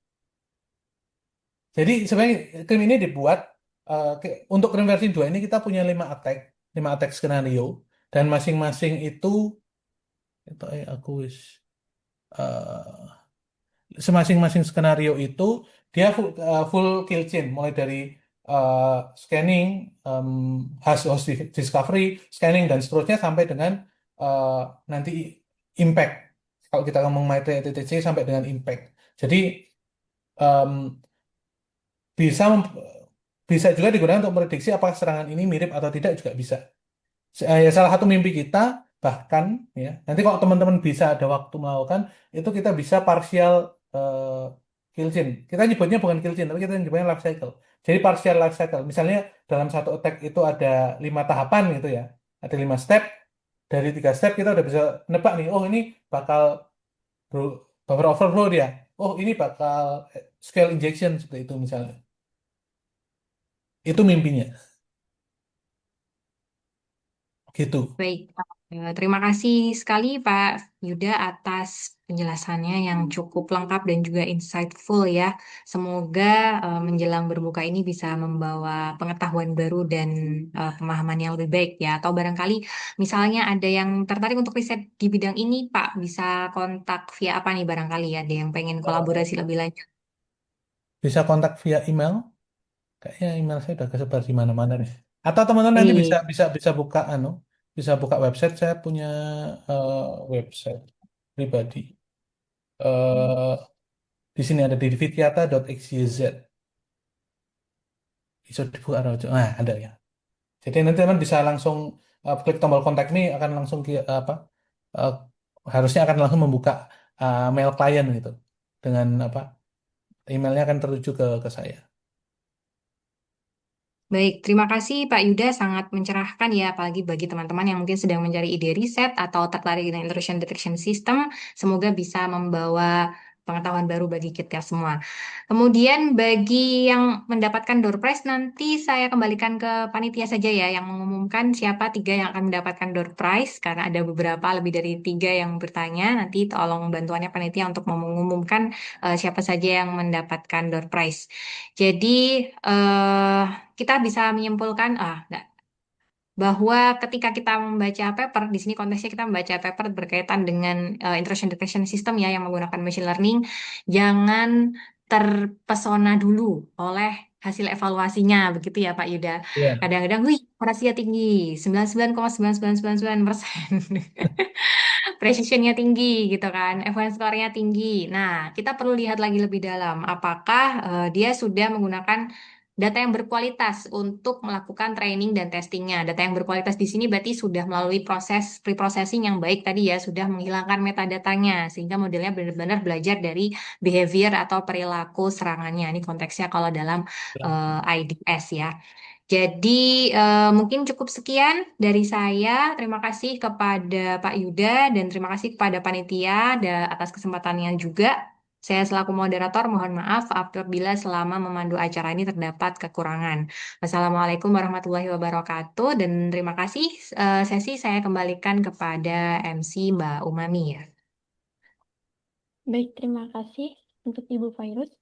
Jadi sebenarnya krim ini dibuat untuk krim versi 2 ini kita punya 5 attack skenario dan masing-masing itu aku eh, semasing-masing skenario itu dia full kill chain mulai dari eh, scanning, host discovery, scanning dan seterusnya sampai dengan eh, nanti impact. Kalau kita ngomong MITRE ETTC sampai dengan impact. Jadi em, bisa bisa juga digunakan untuk prediksi apakah serangan ini mirip atau tidak juga bisa. Ya, salah satu mimpi kita bahkan ya nanti kalau teman-teman bisa ada waktu melakukan itu kita bisa partial kill chain. Kita nyebutnya bukan kill chain tapi kita nyebutnya life cycle. Jadi partial life cycle. Misalnya dalam satu attack itu ada 5 tahapan gitu ya, ada 5 step. Dari 3 step kita udah bisa nebak nih. Oh ini bakal buffer overflow dia. Oh ini bakal scale injection seperti itu misalnya. Itu mimpinya gitu. Baik, terima kasih sekali Pak Yuda atas penjelasannya yang cukup lengkap dan juga insightful ya. Semoga menjelang berbuka ini bisa membawa pengetahuan baru dan pemahaman yang lebih baik ya. Atau barangkali misalnya ada yang tertarik untuk riset di bidang ini, Pak, bisa kontak via apa nih barangkali ya, ada yang pengen kolaborasi lebih lanjut. bisa kontak via email. Kayaknya email saya udah kesebar di mana-mana nih. Atau teman-teman nanti bisa Baik, bisa bisa buka bisa buka website. Saya punya eh, website pribadi. Eh di sini ada di vityata.xyz. Bisa dibuka Rojo. Nah, ada ya. Jadi nanti teman bisa langsung klik tombol kontak ini akan langsung ke eh, harusnya akan langsung membuka mail klien gitu. Dengan emailnya akan tertuju ke saya. baik. Terima kasih Pak Yuda, sangat mencerahkan ya, apalagi bagi teman-teman yang mungkin sedang mencari ide riset atau tertarik dengan intrusion detection system. Semoga bisa membawa pengetahuan baru bagi kita semua. Kemudian bagi yang mendapatkan door prize nanti saya kembalikan ke panitia saja ya yang mengumumkan siapa tiga yang akan mendapatkan door prize karena ada beberapa lebih dari tiga yang bertanya. Nanti tolong bantuannya panitia untuk mengumumkan siapa saja yang mendapatkan door prize. Jadi eh kita bisa menyimpulkan enggak, bahwa ketika kita membaca paper di sini konteksnya kita membaca paper berkaitan dengan intrusion detection system ya yang menggunakan machine learning, jangan terpesona dulu oleh hasil evaluasinya begitu ya Pak Yuda. Iya. Kadang-kadang, wih, rahasia tinggi 99,9999%. Precisionnya tinggi gitu kan, advance score-nya tinggi. Nah, kita perlu lihat lagi lebih dalam, apakah dia sudah menggunakan data yang berkualitas untuk melakukan training dan testingnya. Data yang berkualitas di sini berarti sudah melalui proses pre-processing yang baik tadi ya, sudah menghilangkan metadatanya, sehingga modelnya benar-benar belajar dari behavior atau perilaku serangannya. Ini konteksnya kalau dalam IDS ya. Jadi mungkin cukup sekian dari saya. Terima kasih kepada Pak Yuda dan terima kasih kepada panitia atas kesempatannya juga. Saya selaku moderator mohon maaf apabila selama memandu acara ini terdapat kekurangan. Wassalamualaikum warahmatullahi wabarakatuh dan terima kasih. Sesi saya kembalikan kepada MC Mbak Umami ya. Baik, terima kasih untuk Ibu Fairuz.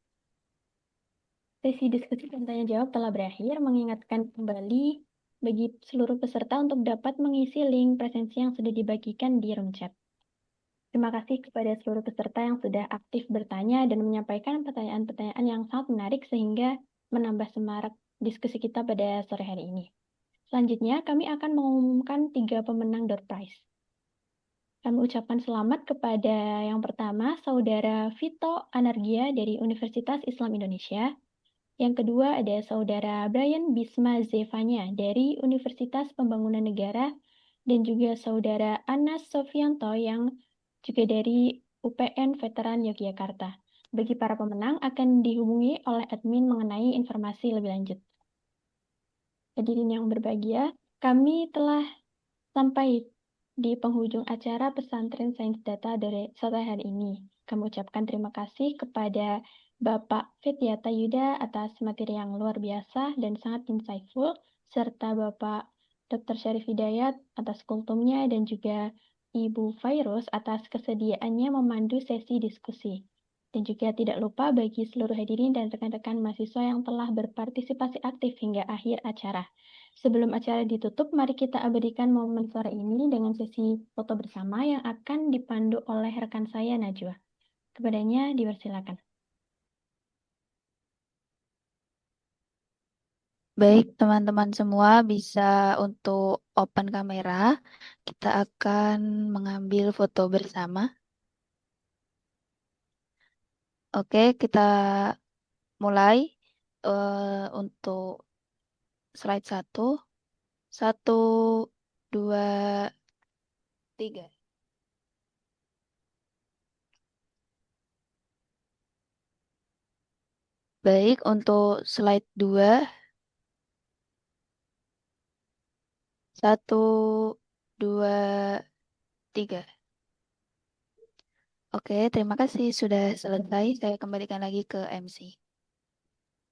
Sesi diskusi dan tanya jawab telah berakhir, mengingatkan kembali bagi seluruh peserta untuk dapat mengisi link presensi yang sudah dibagikan di room chat. Terima kasih kepada seluruh peserta yang sudah aktif bertanya dan menyampaikan pertanyaan-pertanyaan yang sangat menarik sehingga menambah semarak diskusi kita pada sore hari ini. Selanjutnya, kami akan mengumumkan 3 pemenang door prize. Kami ucapkan selamat kepada yang pertama, Saudara Vito Anargia dari Universitas Islam Indonesia. Yang kedua ada Saudara Brian Bisma Zevanya dari Universitas Pembangunan Negara dan juga Saudara Anas Sofianto yang juga dari UPN Veteran Yogyakarta. Bagi para pemenang akan dihubungi oleh admin mengenai informasi lebih lanjut. Hadirin yang berbahagia, kami telah sampai di penghujung acara Pesantren Sains Data dari sore hari ini. Kami ucapkan terima kasih kepada Bapak Vityata Yuda atas materi yang luar biasa dan sangat insightful, serta Bapak Dr. Syarif Hidayat atas kultumnya dan juga Ibu Fairuz atas kesediaannya memandu sesi diskusi. Dan juga tidak lupa bagi seluruh hadirin dan rekan-rekan mahasiswa yang telah berpartisipasi aktif hingga akhir acara. Sebelum acara ditutup, mari kita abadikan momen sore ini dengan sesi foto bersama yang akan dipandu oleh rekan saya, Najwa. Kepadanya dipersilakan. Baik, teman-teman semua bisa untuk open kamera. Kita akan mengambil foto bersama. Oke, kita mulai untuk slide 1. 1, 2, 3. Baik, untuk slide 2. 1, 2, 3. Oke, terima kasih sudah selesai. Saya kembalikan lagi ke MC.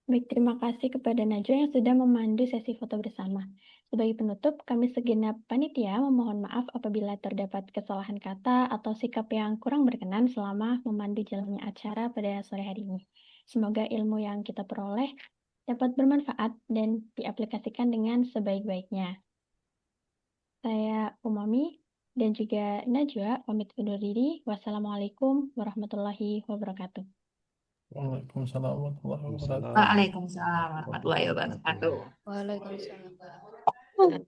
Baik, terima kasih kepada Najwa yang sudah memandu sesi foto bersama. Sebagai penutup, kami segenap panitia memohon maaf apabila terdapat kesalahan kata atau sikap yang kurang berkenan selama memandu jalannya acara pada sore hari ini. Semoga ilmu yang kita peroleh dapat bermanfaat dan diaplikasikan dengan sebaik-baiknya. Saya Umami dan juga Najwa pamit undur diri. Wassalamualaikum warahmatullahi wabarakatuh. Waalaikumsalam warahmatullahi wabarakatuh. Waalaikumsalam. Waalaikumsalam warahmatullahi wabarakatuh. Waalaikumsalam.